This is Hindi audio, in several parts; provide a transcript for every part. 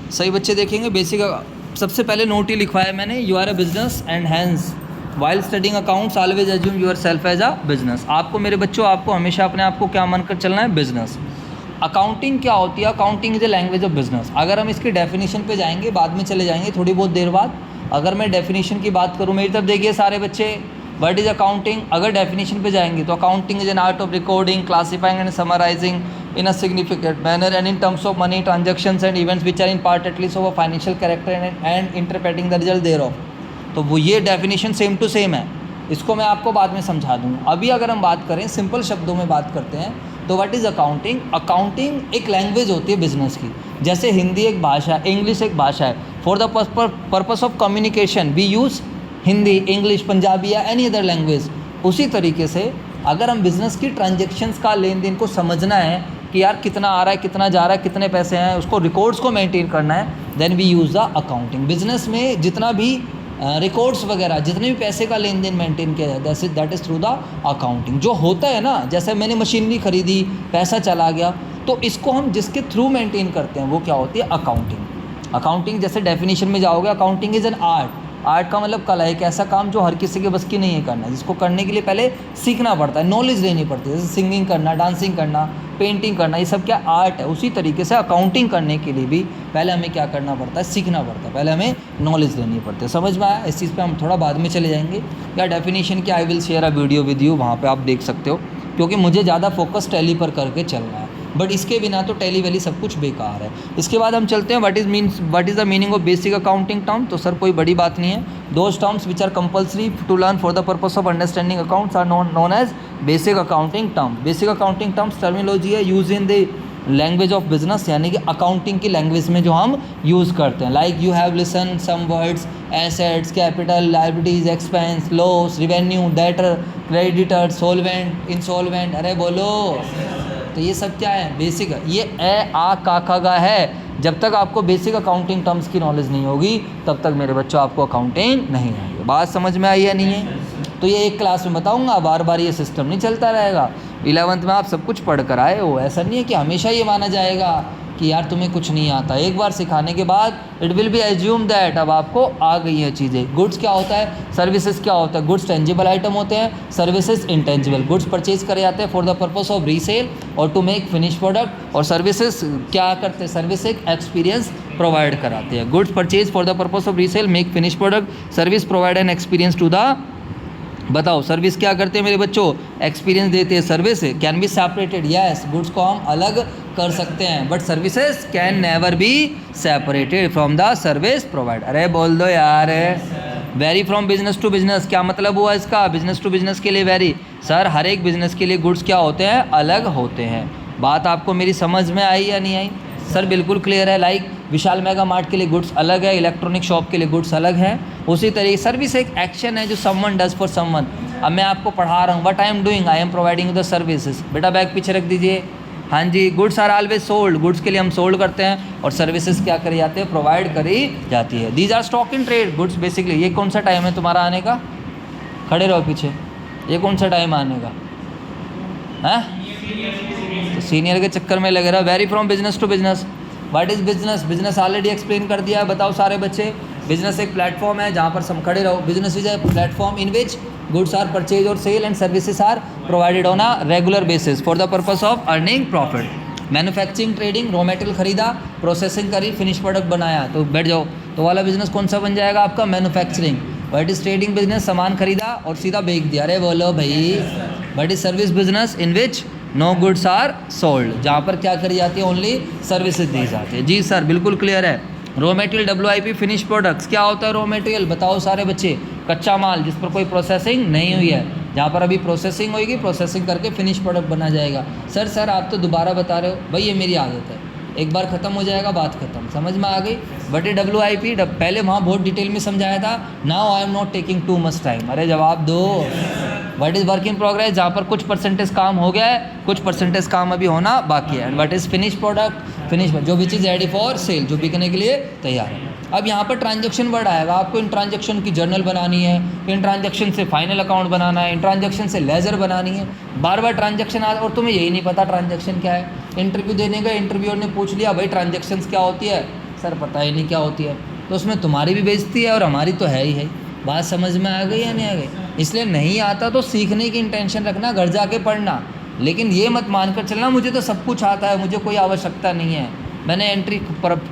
सही बच्चे देखेंगे बेसिक। सबसे पहले नोट ही लिखवाया मैंने, you are a business and hence while studying accounts always assume yourself as a business. आपको मेरे बच्चों, आपको हमेशा अपने आप को क्या मानकर चलना है? बिजनेस। अकाउंटिंग क्या होती है? Accounting is a language of business. अगर हम इसकी डेफिनेशन पे जाएंगे, बाद में चले जाएंगे थोड़ी बहुत देर बाद। अगर मैं डेफिनेशन की बात करूँ, मेरी तरफ देखिए सारे बच्चे, व्हाट इज अकाउंटिंग? अगर डेफिनेशन पे जाएंगे तो accounting is an art of recording, classifying and summarising in a significant manner and in terms of money transactions and events which are in part at least of a financial character and interpreting the result thereof। तो वो ये डेफिनेशन सेम टू सेम है, इसको मैं आपको बाद में समझा दूँगा। अभी अगर हम बात करें, सिंपल शब्दों में बात करते हैं, तो व्हाट इज़ अकाउंटिंग? अकाउंटिंग एक लैंग्वेज होती है बिजनेस की। जैसे हिंदी एक भाषा है, इंग्लिश एक भाषा है। For the purpose of communication we use Hindi, English, Punjabi या एनी अदर लैंग्वेज। उसी तरीके से अगर हम बिज़नेस की ट्रांजेक्शन्स का लेन देन को समझना है कि यार कितना आ रहा है, कितना जा रहा है, कितने पैसे हैं, उसको रिकॉर्ड्स को मेंटेन करना है, then we use the accounting. Business में जितना भी रिकॉर्ड्स वगैरह, जितने भी पैसे का लेन देन मेंटेन किया जाता है, that is through the accounting. जो होता है ना, जैसे मैंने मशीनरी खरीदी, पैसा चला गया, तो इसको हम जिसके थ्रू मेंटेन करते हैं वो क्या होती है? अकाउंटिंग। अकाउंटिंग जैसे डेफिनेशन में जाओगे, accounting is an art. Art का मतलब कला, एक ऐसा काम जो हर किसी के बस की नहीं है करना, जिसको करने के लिए पहले सीखना पड़ता है, नॉलेज लेनी पड़ती है। जैसे सिंगिंग करना, डांसिंग करना, पेंटिंग करना, ये सब क्या आर्ट है। उसी तरीके से अकाउंटिंग करने के लिए भी पहले हमें क्या करना पड़ता है? सीखना पड़ता है, पहले हमें नॉलेज लेनी पड़ती है। समझ में आया? इस चीज़ पे हम थोड़ा बाद में चले जाएंगे। या डेफिनेशन की I will share a video with you, वहाँ पे आप देख सकते हो, क्योंकि मुझे ज़्यादा फोकस टैली पर करके चलना है। बट इसके बिना तो टैली वैली सब कुछ बेकार है। इसके बाद हम चलते हैं, what is the meaning of basic accounting term. तो सर कोई बड़ी बात नहीं है। Those terms which are compulsory to learn for the purpose of understanding accounts are known as basic accounting term. Basic accounting terms terminology है use in the language of business, यानी कि अकाउंटिंग की लैंग्वेज में जो हम यूज़ करते हैं। Like you have listen some words, assets, capital, liabilities, expense, loss, revenue, debtor, creditor, solvent, insolvent. अरे बोलो। तो ये सब क्या है? बेसिक है। ये ए आ का खा गा है। जब तक आपको बेसिक अकाउंटिंग टर्म्स की नॉलेज नहीं होगी, तब तक मेरे बच्चों आपको अकाउंटिंग नहीं आएगी। बात समझ में आई या नहीं है? तो ये एक क्लास में बताऊंगा, बार बार ये सिस्टम नहीं चलता रहेगा। 11th में आप सब कुछ पढ़ कर आए हो, ऐसा नहीं है कि हमेशा ये माना जाएगा कि यार तुम्हें कुछ नहीं आता। एक बार सिखाने के बाद it will be assume that अब आपको आ गई है चीज़ें। गुड्स क्या होता है, सर्विसेज क्या होता है? गुड्स टेंजिबल आइटम होते हैं, सर्विसेज इंटेंजिबल। गुड्स परचेज करे जाते हैं for the purpose of resale और टू मेक फिनिश प्रोडक्ट। और सर्विसेज क्या करते हैं? सर्विस एक एक्सपीरियंस प्रोवाइड कराते हैं। Goods purchase for the purpose of resale, make finish product, service provide an experience to the. बताओ सर्विस क्या करते हैं मेरे बच्चों? एक्सपीरियंस देते हैं। Service can be separated, yes, goods को हम अलग कर सकते हैं, but services can never be separated from the service provide. अरे बोल दो यार। Vary from business to business, क्या मतलब हुआ इसका? बिजनेस टू बिजनेस के लिए वेरी। सर हर एक बिजनेस के लिए गुड्स क्या होते हैं? अलग होते हैं। बात आपको मेरी समझ में आई या नहीं आई? सर बिल्कुल क्लियर है। लाइक विशाल मेगा मार्ट के लिए गुड्स अलग है, इलेक्ट्रॉनिक शॉप के लिए गुड्स अलग है। उसी तरीके सर्विस एक एक्शन है जो समवन डज फॉर समवन। अब मैं आपको पढ़ा रहा हूँ, what I am doing, I am providing the services. बेटा बैग पीछे रख दीजिए। हाँ जी, goods are always sold, goods के लिए हम सोल्ड करते हैं, और सर्विसेज क्या करी जाती है? प्रोवाइड करी जाती है। These are stock in trade goods basically. ये कौन सा टाइम है तुम्हारा आने का? खड़े रहो पीछे। ये कौन सा टाइम आने का है? तो सीनियर के चक्कर में लगे रहा। Vary from business to business. What is business? Business already explain कर दिया है। बताओ सारे बच्चे। बिजनेस एक प्लेटफॉर्म है जहाँ पर सब खड़े रहो। Business is a platform in which goods are purchase और sale and services are provided on a regular basis for the purpose of earning profit. Manufacturing, trading, raw material खरीदा, प्रोसेसिंग करी, फिनिश प्रोडक्ट बनाया, तो बैठ जाओ। तो वाला बिजनेस कौन सा बन जाएगा आपका? Manufacturing. What is trading business? सामान खरीदा और सीधा बेच दिया। अरे बोलो भाई। What is service business? In which no goods are sold, जहाँ पर क्या करी जाती है? ओनली सर्विसेज दी जाती है। जी सर बिल्कुल क्लियर है। Raw material WIP finish products क्या होता है? रॉ मटेरियल बताओ सारे बच्चे। कच्चा माल जिस पर कोई प्रोसेसिंग नहीं हुई है, जहाँ पर अभी प्रोसेसिंग होगी, प्रोसेसिंग करके फिनिश प्रोडक्ट बना जाएगा। सर आप तो दोबारा बता रहे हो भाई, ये मेरी आदत है, एक बार ख़त्म हो जाएगा बात ख़त्म, समझ में आ गई। बट ये WIP पहले वहाँ बहुत डिटेल में समझाया था। Now I am not taking too much time. अरे जवाब दो। What is work in progress? जहाँ पर कुछ परसेंटेज काम हो गया है, कुछ परसेंटेज काम अभी होना बाकी है। And what is finish product? Finish जो which is ready for sale, जो बिकने के लिए तैयार है। अब यहाँ पर ट्रांजैक्शन वर्ड आएगा। आपको इन ट्रांजैक्शन की जर्नल बनानी है, इन ट्रांजैक्शन से फाइनल अकाउंट बनाना है, इन ट्रांजैक्शन से लेजर बनानी है। बार बार ट्रांजैक्शन आ, और तुम्हें यही नहीं पता ट्रांजैक्शन क्या है। इंटरव्यू देने गए, इंटरव्यूअर ने पूछ लिया भाई ट्रांजैक्शंस क्या होती है? सर पता ही नहीं क्या होती है, तो उसमें तुम्हारी भी बेइज्जती है और हमारी तो है ही है। बात समझ में आ गई या नहीं आ गई? इसलिए नहीं आता तो सीखने की इंटेंशन रखना, घर जाके पढ़ना, लेकिन ये मत मानकर चलना मुझे तो सब कुछ आता है, मुझे कोई आवश्यकता नहीं है। मैंने एंट्री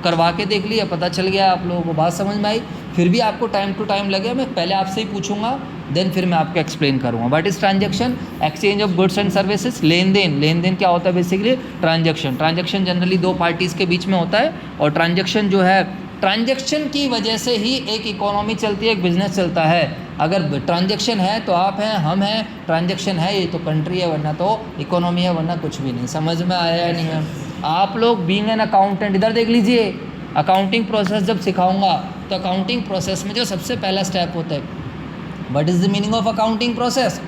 करवा के देख लिया, पता चल गया आप लोगों को, बात समझ में आई। फिर भी आपको टाइम टू टाइम लगे, मैं पहले आपसे ही पूछूंगा, देन फिर मैं आपको एक्सप्लेन करूँगा। What is transaction? Exchange of goods and services. लेन देन, लेन देन क्या होता है बेसिकली? ट्रांजैक्शन। ट्रांजैक्शन जनरली दो पार्टीज़ के बीच में होता है, और ट्रांजैक्शन जो है, ट्रांजैक्शन की वजह से ही एक इकोनॉमी चलती है, एक बिजनेस चलता है। अगर ट्रांजैक्शन है तो आप हैं, हम हैं, ट्रांजैक्शन है ये तो कंट्री है, वरना तो इकोनॉमी है, वरना कुछ भी नहीं। समझ में आया या नहीं है? आप लोग बीइंग एन अकाउंटेंट, इधर देख लीजिए, अकाउंटिंग प्रोसेस जब सिखाऊंगा तो अकाउंटिंग प्रोसेस में जो सबसे पहला स्टेप होता है, what is the meaning of accounting process?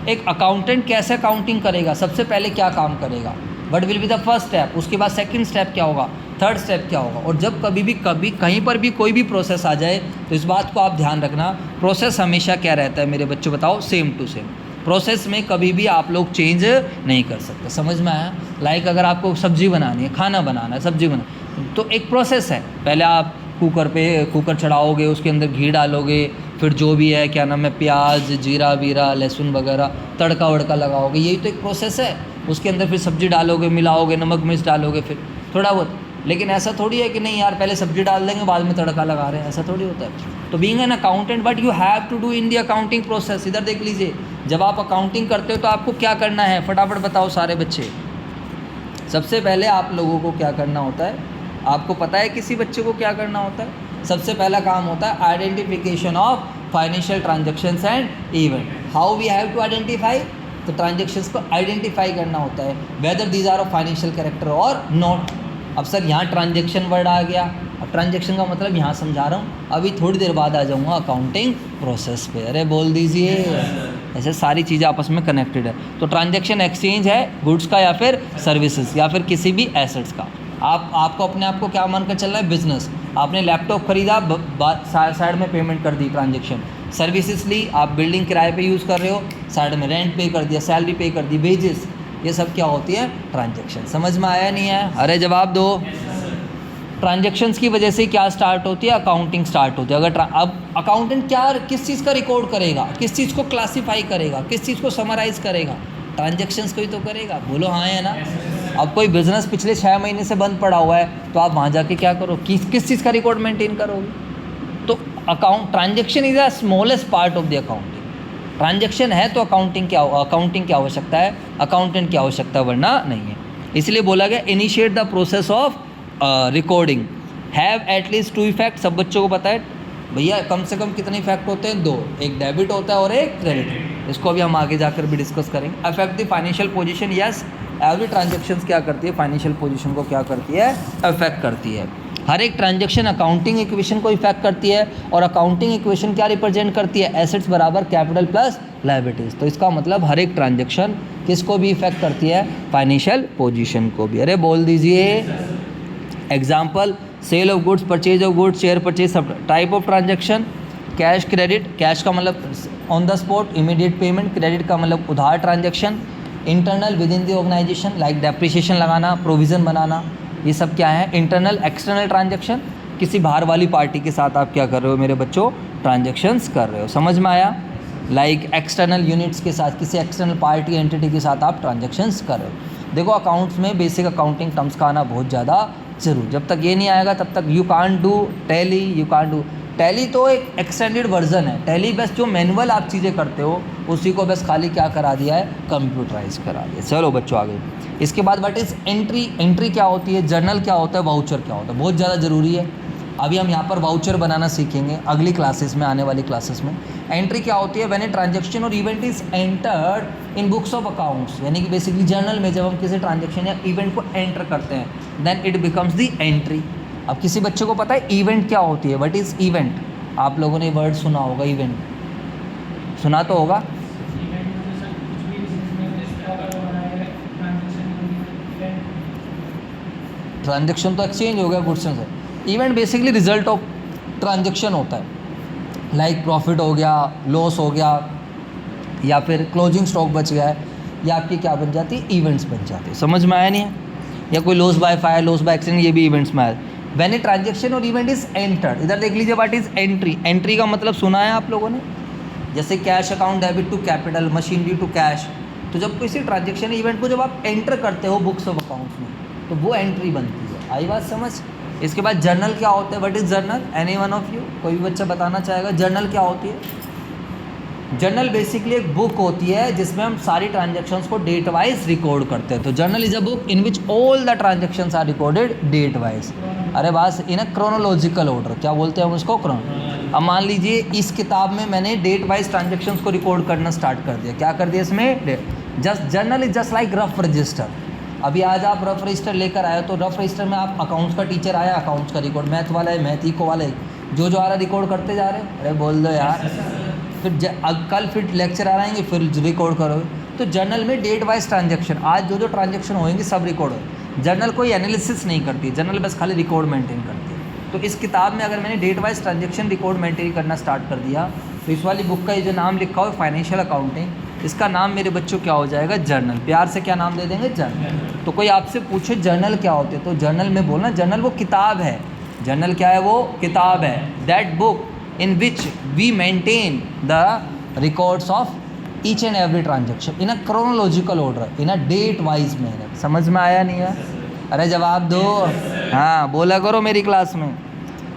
एक अकाउंटेंट कैसे अकाउंटिंग करेगा, सबसे पहले क्या काम करेगा, what will be the first step, उसके बाद सेकंड स्टेप क्या होगा, थर्ड स्टेप क्या होगा। और जब कभी कहीं पर भी कोई भी प्रोसेस आ जाए तो इस बात को आप ध्यान रखना, प्रोसेस हमेशा क्या रहता है मेरे बच्चों, बताओ? Same to same. प्रोसेस में कभी भी आप लोग चेंज नहीं कर सकते। समझ में आया? लाइक अगर आपको सब्जी बनानी है, खाना बनाना है, सब्जी बना, तो एक प्रोसेस है। पहले आप कुकर चढ़ाओगे, उसके अंदर घी डालोगे, फिर जो भी है क्या नाम है, प्याज, जीरा वीरा, लहसुन वगैरह, तड़का वड़का लगाओगे, यही तो एक प्रोसेस है। उसके अंदर फिर सब्जी डालोगे, मिलाओगे, नमक मिर्च डालोगे, फिर थोड़ा बहुत। लेकिन ऐसा थोड़ी है कि नहीं यार पहले सब्जी डाल देंगे बाद में तड़का लगा रहे हैं, ऐसा थोड़ी होता है। तो being an accountant but you have to do in the accounting process. इधर देख लीजिए, जब आप अकाउंटिंग करते हो तो आपको क्या करना है, फटाफट बताओ सारे बच्चे। सबसे पहले आप लोगों को क्या करना होता है, आपको पता है किसी बच्चे को क्या करना होता है? सबसे पहला काम होता है identification of financial transactions and event. How we have to identify? तो ट्रांजैक्शंस को आइडेंटिफाई करना होता है, whether these are of financial character और नॉट। अब सर यहाँ ट्रांजैक्शन वर्ड आ गया, अब ट्रांजैक्शन का मतलब यहाँ समझा रहा हूँ, अभी थोड़ी देर बाद आ जाऊँगा अकाउंटिंग प्रोसेस पे। अरे बोल दीजिए, ऐसे सारी चीज़ें आपस में कनेक्टेड है। तो ट्रांजैक्शन एक्सचेंज है गुड्स का या फिर सर्विसेज या फिर किसी भी एसेट्स का। आपको अपने आप को क्या मानकर चलना है? बिजनेस। आपने लैपटॉप खरीदा, साइड में पेमेंट कर दी, ट्रांजैक्शन। सर्विसेज ली, आप बिल्डिंग किराए पे यूज़ कर रहे हो, साइड में रेंट पे कर दिया, सैलरी पे कर दी, वेजेस, ये सब क्या होती है? ट्रांजैक्शन। समझ में आया नहीं है? अरे जवाब दो। ट्रांजैक्शंस की वजह से क्या स्टार्ट होती है? अकाउंटिंग स्टार्ट होती है। अगर अब अकाउंटेंट क्या किस चीज़ का रिकॉर्ड करेगा, किस चीज़ को क्लासीफाई करेगा, किस चीज़ को समराइज़ करेगा? ट्रांजैक्शंस को ही तो करेगा। बोलो हाँ है ना? अब कोई बिजनेस पिछले 6 महीने से बंद पड़ा हुआ है तो आप वहाँ जाके क्या करो, किस चीज़ का रिकॉर्ड मेंटेन करोगे? तो account transaction is the smallest part of the accounting. Transaction है तो अकाउंटिंग की आवश्यकता है, अकाउंटेंट की आवश्यकता वरना नहीं है। इसलिए बोला गया initiate the process of recording, have at least 2 effect. सब बच्चों को पता है भैया कम से कम कितने इफेक्ट होते हैं? 2, एक डेबिट होता है और एक क्रेडिट। इसको अभी हम आगे जाकर भी डिस्कस करेंगे। Affect the financial position, yes, every transactions क्या करती है? फाइनेंशियल पोजीशन को क्या करती है? अफेक्ट करती है। हर एक ट्रांजैक्शन अकाउंटिंग इक्वेशन को इफेक्ट करती है, और अकाउंटिंग इक्वेशन क्या रिप्रेजेंट करती है? एसेट्स बराबर कैपिटल प्लस लायबिलिटीज़। तो इसका मतलब हर एक ट्रांजैक्शन किसको भी इफेक्ट करती है? फाइनेंशियल पोजीशन को भी। अरे बोल दीजिए example, sale of goods, purchase of goods, share purchase, सब type of transaction. Cash credit, cash का मतलब on the spot immediate payment, credit का मतलब उधार transaction. Internal within the organisation, like depreciation लगाना, प्रोविज़न बनाना, ये सब क्या है? इंटरनल। एक्सटर्नल ट्रांजैक्शन, किसी बाहर वाली पार्टी के साथ आप क्या कर रहे हो मेरे बच्चों? ट्रांजैक्शंस कर रहे हो। समझ में आया? लाइक एक्सटर्नल यूनिट्स के साथ, किसी एक्सटर्नल पार्टी एंटिटी के साथ आप ट्रांजैक्शंस कर रहे हो। देखो अकाउंट्स में बेसिक अकाउंटिंग टर्म्स का आना बहुत ज़्यादा जरूर, जब तक ये नहीं आएगा तब तक you can't do tally, you can't do tally. तो एक एक्सटेंडेड वर्जन है टैली, बस जो मैनुअल आप चीज़ें करते हो उसी को बस खाली क्या करा दिया है? कंप्यूटराइज करा दिया। चलो बच्चों आगे। इसके बाद व्हाट इज़ एंट्री? एंट्री क्या होती है? जर्नल क्या होता है? वाउचर क्या होता है? बहुत ज़्यादा ज़रूरी है। अभी हम यहाँ पर वाउचर बनाना सीखेंगे अगली क्लासेस में, आने वाली क्लासेस में। एंट्री क्या होती है? व्हेन ए ट्रांजैक्शन और event is entered in books of accounts, यानी कि बेसिकली जर्नल में जब हम किसी ट्रांजैक्शन या इवेंट को एंटर करते हैं then it becomes the entry. अब किसी बच्चे को पता है इवेंट क्या होती है? What is event? आप लोगों ने वर्ड सुना होगा, इवेंट सुना तो होगा। ट्रांजैक्शन तो एक्सचेंज हो गया गुड्स से। Event basically result of transaction होता है, लाइक प्रॉफिट हो गया, लॉस हो गया, या फिर क्लोजिंग स्टॉक बच गया है, या आपकी क्या बन जाती है? इवेंट्स बन जाते हैं। समझ में आया नहीं है? या कोई loss by fire, loss by accident, ये भी इवेंट्स में आया। व्हेन ए ट्रांजेक्शन और इवेंट इज एंटर्ड, इधर देख लीजिए व्हाट इज एंट्री। एंट्री का मतलब सुना है आप लोगों ने, जैसे cash account debit to capital, machinery to cash. तो जब किसी ट्रांजेक्शन इवेंट को जब आप एंटर करते हो बुक्स ऑफ अकाउंट्स में, तो वो एंट्री बनती है। आई बात समझ। इसके बाद जर्नल क्या होता है, what is journal, any one of you, कोई भी बच्चा बताना चाहेगा जर्नल क्या होती है? जर्नल बेसिकली एक बुक होती है जिसमें हम सारी ट्रांजेक्शन्स को डेट वाइज रिकॉर्ड करते हैं। तो journal is a book in which all the transactions are recorded date wise. अरे बस इन अ क्रोनोलॉजिकल ऑर्डर, क्या बोलते हैं हम उसको, अब मान लीजिए इस किताब में मैंने डेट वाइज ट्रांजेक्शन्स को रिकॉर्ड करना स्टार्ट कर दिया। क्या कर दिया इसमें, just journal is just like rough register. अभी आज आप रफ रजिस्टर लेकर आए तो रफ रजिस्टर में आप अकाउंट्स का टीचर आया, अकाउंट्स का रिकॉर्ड, मैथ वाला है मैथ, इको वाला है, जो आ रहा रिकॉर्ड करते जा रहे हैं। अरे बोल दो यार, फिर कल फिर लेक्चर आ रहेंगे फिर रिकॉर्ड करोगे। तो जर्नल में डेट वाइज ट्रांजेक्शन, आज जो ट्रांजेक्शन होंगे सब रिकॉर्ड हो। जर्नल कोई एनालिसिस नहीं करती, जर्नल बस खाली रिकॉर्ड मेंटेन करती है। तो इस किताब में अगर मैंने date wise transaction record maintain करना स्टार्ट कर दिया, तो इस वाली बुक का ये जो नाम लिखा हो फाइनेंशियल अकाउंटिंग, इसका नाम मेरे बच्चों क्या हो जाएगा, जर्नल। प्यार से क्या नाम दे देंगे, जर्नल। तो कोई आपसे पूछे जर्नल क्या होते हैं, तो जर्नल में बोलना जर्नल वो किताब है। जर्नल क्या है, वो किताब है। That book in which we maintain the records of each and every transaction in a chronological order, in a date wise manner। समझ में आया नहीं है? अरे जवाब दो, हाँ बोला करो मेरी क्लास में।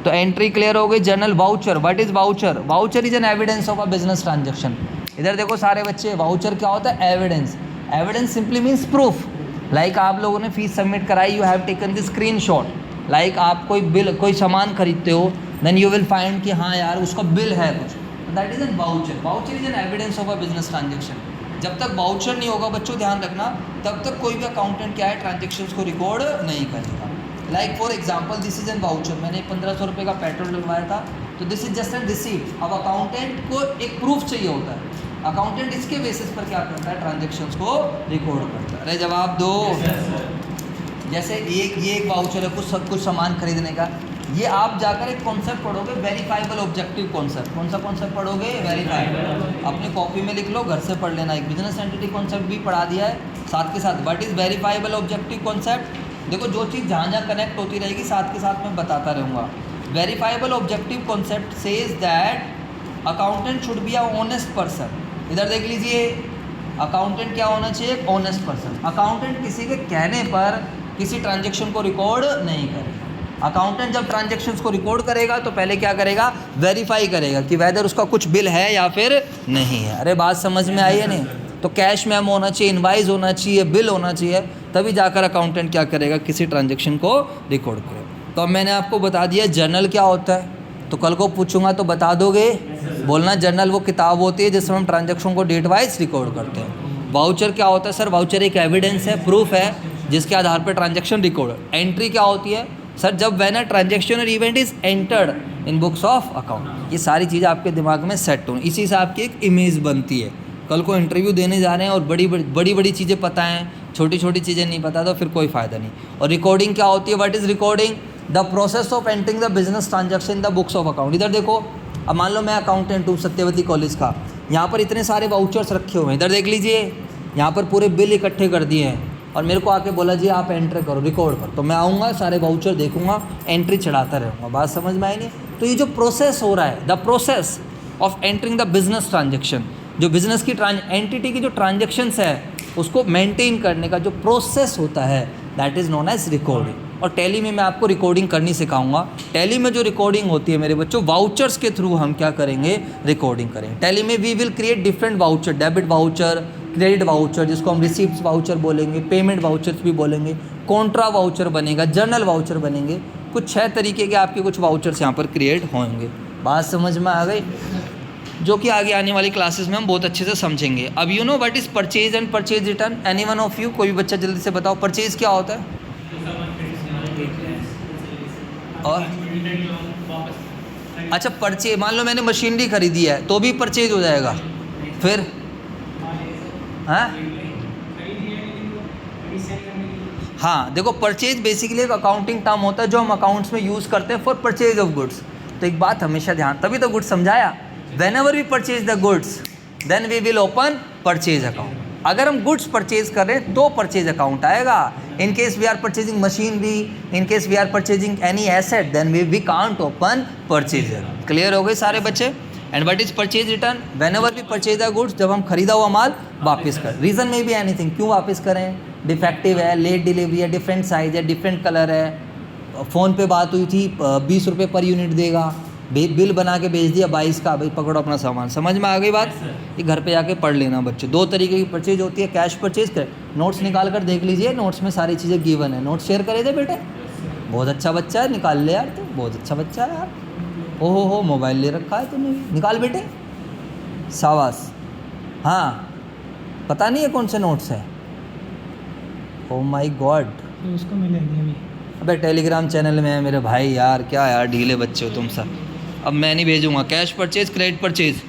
तो एंट्री क्लियर हो गई। Journal. Voucher, what is voucher? Voucher is an evidence of a business transaction. इधर देखो सारे बच्चे, वाउचर क्या होता है, evidence. Evidence simply means proof. Like आप लोगों ने फीस सबमिट कराई, you have taken the screenshot. Like आप कोई बिल, कोई सामान खरीदते हो, देन यू विल फाइंड कि हाँ यार उसका बिल है कुछ, that is an voucher. Voucher is an evidence of a business transaction. जब तक वाउचर नहीं होगा बच्चों ध्यान रखना, तब तक कोई भी अकाउंटेंट क्या है, ट्रांजेक्शंस को रिकॉर्ड नहीं करेगा। Like for example this is an voucher, मैंने 1500 रुपये का पेट्रोल डलवाया था, तो this is just an receipt. अब अकाउंटेंट को एक प्रूफ चाहिए होता है, अकाउंटेंट इसके बेसिस पर क्या करता है, ट्रांजेक्शंस को रिकॉर्ड करता है। अरे जवाब दो। जैसे ये एक वाउचर है कुछ सामान खरीदने का, ये आप जाकर एक कॉन्सेप्ट पढ़ोगे, वेरीफाइबल ऑब्जेक्टिव कॉन्सेप्ट। कौन सा कॉन्सेप्ट पढ़ोगे, वेरीफाइबल। अपनी कॉपी में लिख लो, घर से पढ़ लेना। एक बिजनेस एंटिटी कॉन्सेप्ट भी पढ़ा दिया है साथ के साथ। What is verifiable objective concept? देखो जो चीज़ जहाँ जहाँ कनेक्ट होती रहेगी साथ के साथ मैं बताता रहूँगा। Verifiable objective concept says that accountant should be a honest person. इधर देख लीजिए, अकाउंटेंट क्या होना चाहिए, एक ऑनेस्ट पर्सन। अकाउंटेंट किसी के कहने पर किसी ट्रांजेक्शन को रिकॉर्ड नहीं करेगा। अकाउंटेंट जब ट्रांजेक्शन्स को रिकॉर्ड करेगा तो पहले क्या करेगा, वेरीफाई करेगा कि वेदर उसका कुछ बिल है या फिर नहीं है। अरे बात समझ में आई है नहीं? तो कैश मैम होना चाहिए, इनवाइस होना चाहिए, बिल होना चाहिए, तभी जाकर अकाउंटेंट क्या करेगा, किसी ट्रांजेक्शन को रिकॉर्ड करेगा। तो अब मैंने आपको बता दिया जर्नल क्या होता है, तो कल को पूछूंगा तो बता दोगे, बोलना जर्नल वो किताब होती है जिसमें हम ट्रांजेक्शन को डेट वाइज रिकॉर्ड करते हैं। वाउचर क्या होता है सर? वाउचर एक एविडेंस है, प्रूफ है, जिसके आधार पर ट्रांजेक्शन रिकॉर्ड। एंट्री क्या होती है सर? जब व्हेन अ ट्रांजेक्शन और event is entered in books of account. ये सारी चीज़ें आपके दिमाग में सेट हों, इसी से आपकी एक इमेज बनती है। कल को इंटरव्यू देने जा रहे हैं और बड़ी बड़ी चीज़ें पता हैं, छोटी छोटी चीज़ें नहीं पता, तो फिर कोई फ़ायदा नहीं। और रिकॉर्डिंग क्या होती है? What is recording? The process of entering the business transaction in the books of account. इधर देखो, अब मान लो मैं अकाउंटेंट हूँ सत्यवती कॉलेज का, यहाँ पर इतने सारे वाउचर्स रखे हुए हैं। इधर देख लीजिए, यहाँ पर पूरे बिल इकट्ठे कर दिए हैं और मेरे को आके बोला जी आप एंटर करो, रिकॉर्ड करो। तो मैं आऊँगा, सारे वाउचर देखूंगा, एंट्री चढ़ाता रहूँगा। बात समझ में आई नहीं? तो ये जो प्रोसेस हो रहा है, the process of entering the business transaction, जो बिजनेस की एंटिटी की जो ट्रांजेक्शन्स है उसको मेंटेन करने का जो प्रोसेस होता है, that is known as recording. और टैली में मैं आपको रिकॉर्डिंग करनी सिखाऊंगा। टैली में जो रिकॉर्डिंग होती है मेरे बच्चों, वाउचर्स के थ्रू हम क्या करेंगे, रिकॉर्डिंग करेंगे। टैली में we will create different voucher, debit voucher, credit voucher जिसको हम रिसीप्ट वाउचर बोलेंगे, पेमेंट वाउचर्स भी बोलेंगे, कॉन्ट्रा वाउचर बनेगा, जर्नल वाउचर बनेंगे। कुछ 6 तरीके के आपके कुछ वाउचर्स यहाँ पर क्रिएट होंगे। बात समझ में आ गई? जो कि आगे आने वाली क्लासेस में हम बहुत अच्छे से समझेंगे। अब you know what is purchase and purchase return? Any one of you, कोई भी बच्चा जल्दी से बताओ, परचेज क्या होता है? और अच्छा, परचेज मान लो मैंने मशीनरी खरीदी है तो भी परचेज हो जाएगा। फिर हाँ देखो, परचेज बेसिकली एक अकाउंटिंग टर्म होता है जो हम अकाउंट्स में यूज़ करते हैं फॉर परचेज ऑफ गुड्स। तो एक बात हमेशा ध्यान, तभी तो गुड्स समझाया, whenever we purchase the goods then we will open purchase account. अगर हम गुड्स परचेज कर रहे हैं तो परचेज अकाउंट आएगा, In case we are purchasing machinery, in case we are purchasing any asset, then we can't open purchase journal. Clear हो गए सारे बच्चे? And what is purchase return? Whenever we purchase the goods, जब हम खरीदा हुआ माल वापस कर, रीज़न में भी एनीथिंग, क्यों वापस करें? डिफेक्टिव है, लेट डिलीवरी है, डिफरेंट साइज़ है, डिफरेंट कलर है, फ़ोन पे बात हुई थी 20 रुपये पर यूनिट देगा, बिल बना के भेज दिया 22 का, भाई पकड़ो अपना सामान। समझ में आ गई बात? ये घर पे जाके पढ़ लेना बच्चों। दो तरीके की परचेज होती है, कैश परचेज कर, नोट्स निकाल कर देख लीजिए, नोट्स में सारी चीज़ें गिवन है। नोट्स शेयर करे थे बेटे, बहुत अच्छा बच्चा है, निकाल ले यार, तो बहुत अच्छा बच्चा है यार। ओहो मोबाइल ले रखा है तुमने भी, निकाल बेटे, शाबाश। हाँ पता नहीं है कौन से नोट्स है? ओह माय गॉड, उसको मिलेंगे अभी। अबे टेलीग्राम चैनल में है मेरे भाई यार, क्या यार ढीले बच्चे हो तुम सब। अब मैं नहीं भेजूंगा। Cash purchase, credit purchase.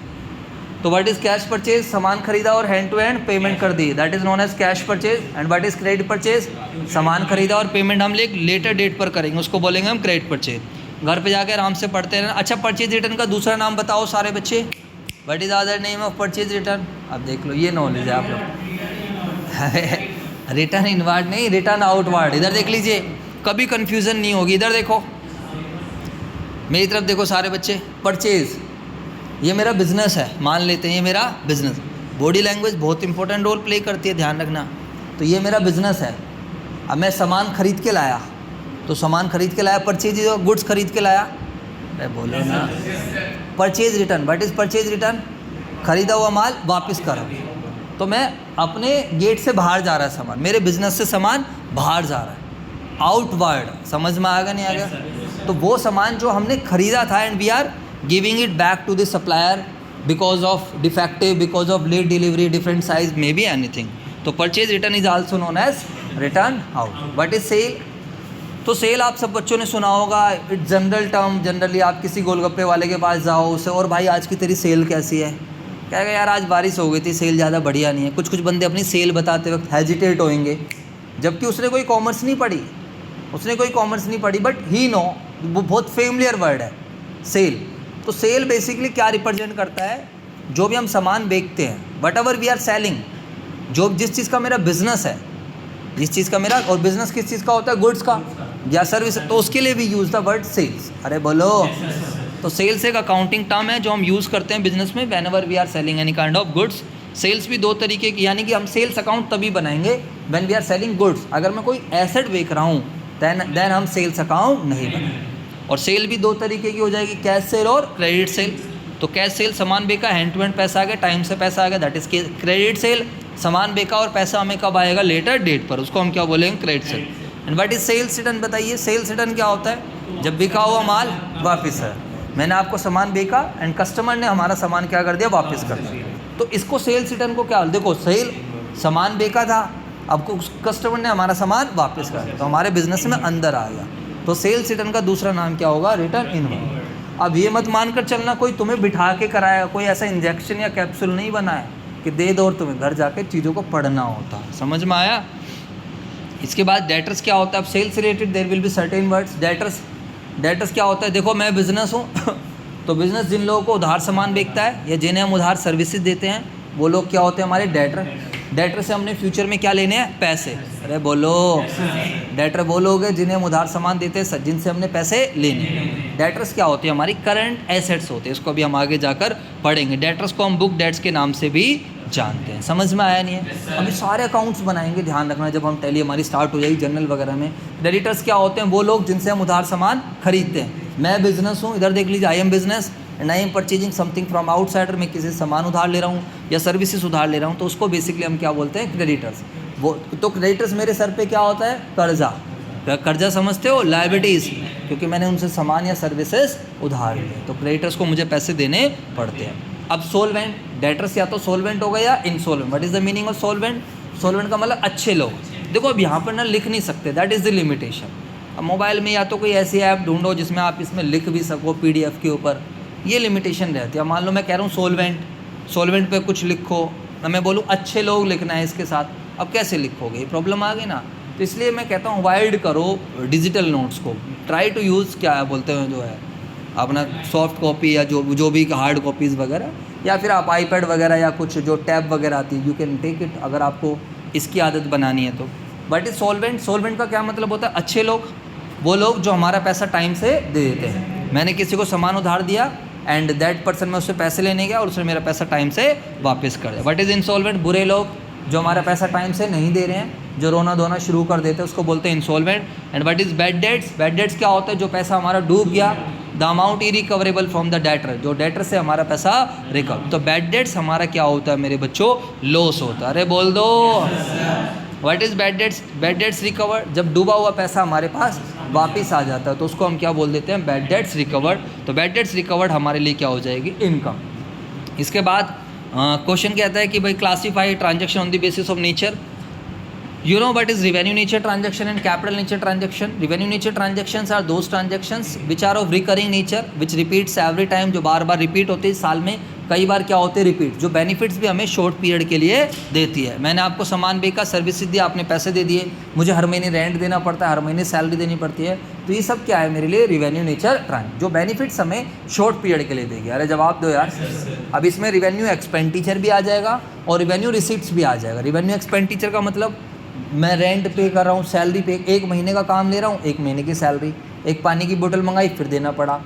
तो व्हाट इज़ कैश परचेज? सामान खरीदा और हैंड टू हैंड पेमेंट कर दी, that is known as cash purchase. And what is credit purchase? सामान खरीदा और पेमेंट हम लेटर डेट पर करेंगे, उसको बोलेंगे हम क्रेडिट परचेज। घर पे जाके आराम से पढ़ते रहना। अच्छा परचेज रिटर्न का दूसरा नाम बताओ सारे बच्चे, what is other name of purchase return? अब देख लो, ये नॉलेज है आप लोग। रिटर्न इनवर्ड नहीं, रिटर्न आउटवर्ड। इधर देख लीजिए, कभी कन्फ्यूज़न नहीं होगी। इधर देखो, मेरी तरफ देखो सारे बच्चे। परचेज, ये मेरा बिजनेस है, मान लेते हैं ये मेरा बिजनेस। बॉडी लैंग्वेज बहुत इंपॉर्टेंट रोल प्ले करती है, ध्यान रखना। तो ये मेरा बिजनेस है, अब मैं सामान खरीद के लाया, तो सामान खरीद के लाया, परचेज गुड्स खरीद के लाया, अरे बोलो ना। Purchase return, what is purchase return? खरीदा हुआ माल वापस करो। तो मैं अपने गेट से बाहर जा रहा है सामान, मेरे बिजनेस से सामान बाहर जा रहा है, आउटवर्ड। समझ में आ गया नहीं आ गया? तो वो सामान जो हमने खरीदा था, and we are giving it back to the supplier because of defective, because of late delivery, different size, may be anything. तो purchase return is also known as return out. What is sale? तो सेल आप सब बच्चों ने सुना होगा, इट्स जनरल टर्म। जनरली आप किसी गोलगप्पे वाले के पास जाओ, उसे और भाई आज की तेरी सेल कैसी है? कहेगा यार आज बारिश हो गई थी, सेल ज़्यादा बढ़िया नहीं है। कुछ कुछ बंदे अपनी सेल बताते वक्त हेजिटेट होंगे, जबकि उसने कोई कॉमर्स नहीं पढ़ी, उसने कोई कॉमर्स नहीं पढ़ी, बट ही नो, वो बहुत फेमिलियर वर्ड है सेल। तो सेल बेसिकली क्या रिप्रेजेंट करता है? जो भी हम सामान बेचते हैं, whatever we are selling, जो जिस चीज़ का मेरा बिजनेस है, जिस चीज़ का मेरा, और बिजनेस किस चीज़ का होता है? गुड्स का या सर्विस, तो उसके लिए भी यूज़ द वर्ड सेल्स। अरे बोलो। तो सेल्स एक अकाउंटिंग टर्म है जो हम यूज़ करते हैं बिजनेस में, whenever we are selling any kind of goods. Sales भी दो तरीके की, यानी कि हम सेल्स अकाउंट तभी बनाएंगे when we are selling goods. अगर मैं कोई एसेट बेच रहा हूँ देन हम सेल्स अकाउंट नहीं बनाएंगे। और सेल भी दो तरीके की हो जाएगी, कैश सेल और क्रेडिट सेल। तो कैश सेल, सामान बेचा, हैंड टू हैंड पैसा आ गया, टाइम से पैसा आ गया, दैट इज क्रेडिट सेल। सामान बेचा और पैसा हमें कब आएगा? लेटर डेट पर, उसको हम क्या बोलेंगे? Credit sale. And what is sales return? बताइए, सेल्स रिटर्न क्या होता है? जब बिका हुआ माल वापस है, मैंने आपको सामान बेचा एंड कस्टमर ने हमारा सामान क्या कर दिया? वापस कर दिया। तो इसको सेल्स रिटर्न को क्या, देखो सेल, सामान बेचा था, अब कस्टमर ने हमारा सामान वापस कर दिया, तो हमारे बिजनेस में अंदर आ गया। तो सेल्स रिटर्न का दूसरा नाम क्या होगा? Return inward. अब ये मत मानकर चलना कोई तुम्हें बिठा के कराया, कोई ऐसा इंजेक्शन या कैप्सूल नहीं बना है कि दे दो और तुम्हें घर जाके चीज़ों को पढ़ना होता है। समझ में आया? इसके बाद डेटर्स क्या होता है? अब sales related there will be certain words. Debtors क्या होता है? देखो मैं बिजनेस हूँ तो बिजनेस जिन लोगों को उधार सामान बेचता है या जिन्हें हम उधार सर्विसेज देते हैं, वो लोग क्या होते हैं? हमारे डेटर। डेटर से हमने फ्यूचर में क्या लेने हैं? पैसे। अरे बोलो। डेटर वो लोग हैं जिन्हें हम उधार सामान देते हैं, जिनसे हमने पैसे लेने हैं। डेटर्स क्या होते हैं? हमारी करंट एसेट्स होते हैं, इसको अभी हम आगे जाकर पढ़ेंगे। डेटर्स को हम बुक डेट्स के नाम से भी जानते हैं। समझ में आया नहीं है? अभी सारे अकाउंट्स बनाएंगे, ध्यान रखना जब हम टैली हमारी स्टार्ट हो जाएगी जनरल वगैरह में। क्रेडिटर्स क्या होते हैं? वो लोग जिनसे हम उधार सामान खरीदते हैं। मैं बिजनेस हूँ, इधर देख लीजिए, I am business and I am purchasing something from outsider. मैं किसी से सामान उधार ले रहा हूँ या सर्विसेज उधार ले रहा हूँ, तो उसको बेसिकली हम क्या बोलते हैं? क्रेडिटर्स। वो तो क्रेडिटर्स मेरे सर पे क्या होता है? कर्जा। कर्जा समझते हो? लायबिलिटीज़, क्योंकि मैंने उनसे सामान या सर्विसेज उधार लिए, तो क्रेडिटर्स को मुझे पैसे देने पड़ते हैं। अब सोलवेंट, डेटर्स या तो सोलवेंट हो गए या insolvent. What is the meaning of solvent? Solvent का मतलब अच्छे लोग। देखो अब यहाँ पर ना लिख नहीं सकते, दैट इज़ द लिमिटेशन। अब मोबाइल में या तो कोई ऐसी ऐप ढूंढो जिसमें आप इसमें लिख भी सको PDF के ऊपर, ये लिमिटेशन रहती है। अब मान लो मैं कह रहा हूँ सोलवेंट पे कुछ लिखो, मैं बोलूँ अच्छे लोग लिखना है इसके साथ, अब कैसे लिखोगे? ये प्रॉब्लम आ गई ना। तो इसलिए मैं कहता हूँ अवॉइड करो डिजिटल नोट्स को, ट्राई टू यूज़ क्या है बोलते हैं जो है अपना सॉफ्ट कॉपी या जो भी हार्ड कॉपीज़ वगैरह, या फिर आप iPad वगैरह या कुछ जो टैब वगैरह आती है, यू कैन टेक इट, अगर आपको इसकी आदत बनानी है तो। What is solvent? सॉल्वेंट का क्या मतलब होता है? अच्छे लोग, वो लोग जो हमारा पैसा टाइम से दे देते हैं। मैंने किसी को सामान उधार दिया एंड दैट पर्सन में उससे पैसे लेने गया और उसने मेरा पैसा टाइम से वापस कर दिया। What is insolvent? बुरे लोग जो हमारा पैसा टाइम से नहीं दे रहे हैं, जो रोना धोना शुरू कर देते हैं, उसको बोलते हैं insolvent. And what is bad debts? Bad debts क्या होता है? जो पैसा हमारा डूब गया, the amount irrecoverable from the debtor, जो डेटर से हमारा पैसा रिकवर। तो बैड डेट्स हमारा क्या होता है मेरे बच्चों? लॉस होता है। अरे बोल दो। What is bad debts? Bad debts recover, जब डूबा हुआ पैसा हमारे पास वापस आ जाता है तो उसको हम क्या बोल देते हैं? Bad debts recovered. तो बैड डेट्स रिकवर्ड हमारे लिए क्या हो जाएगी? इनकम। इसके बाद क्वेश्चन कहता है कि भाई classify transaction on the basis of nature. You know what is revenue nature transaction and capital nature transaction? Revenue nature transactions are those transactions which are of recurring nature, which repeats every time, जो बार बार रिपीट होते हैं साल में कई बार क्या होते हैं? रिपीट। जो बेनिफिट्स भी हमें शॉर्ट पीरियड के लिए देती है। मैंने आपको सामान बेचा, सर्विस दिया, आपने पैसे दे दिए, मुझे हर महीने रेंट देना पड़ता है, हर महीने सैलरी देनी पड़ती है, तो ये सब क्या है मेरे लिए? रिवेन्यू नेचर ट्रांज, जो बेनिफिट्स हमें शॉर्ट पीरियड के लिए देगी। अरे जवाब दो यार। अब इसमें रिवेन्यू एक्सपेंडिचर भी आ जाएगा और रिवेन्यू रिसीट्स भी आ जाएगा। रिवेन्यू एक्सपेंडिचर का मतलब मैं रेंट पे कर रहा हूँ, सैलरी पे, एक महीने का काम ले रहा हूँ, एक महीने की सैलरी, एक पानी की बोतल मंगाई फिर देना पड़ा,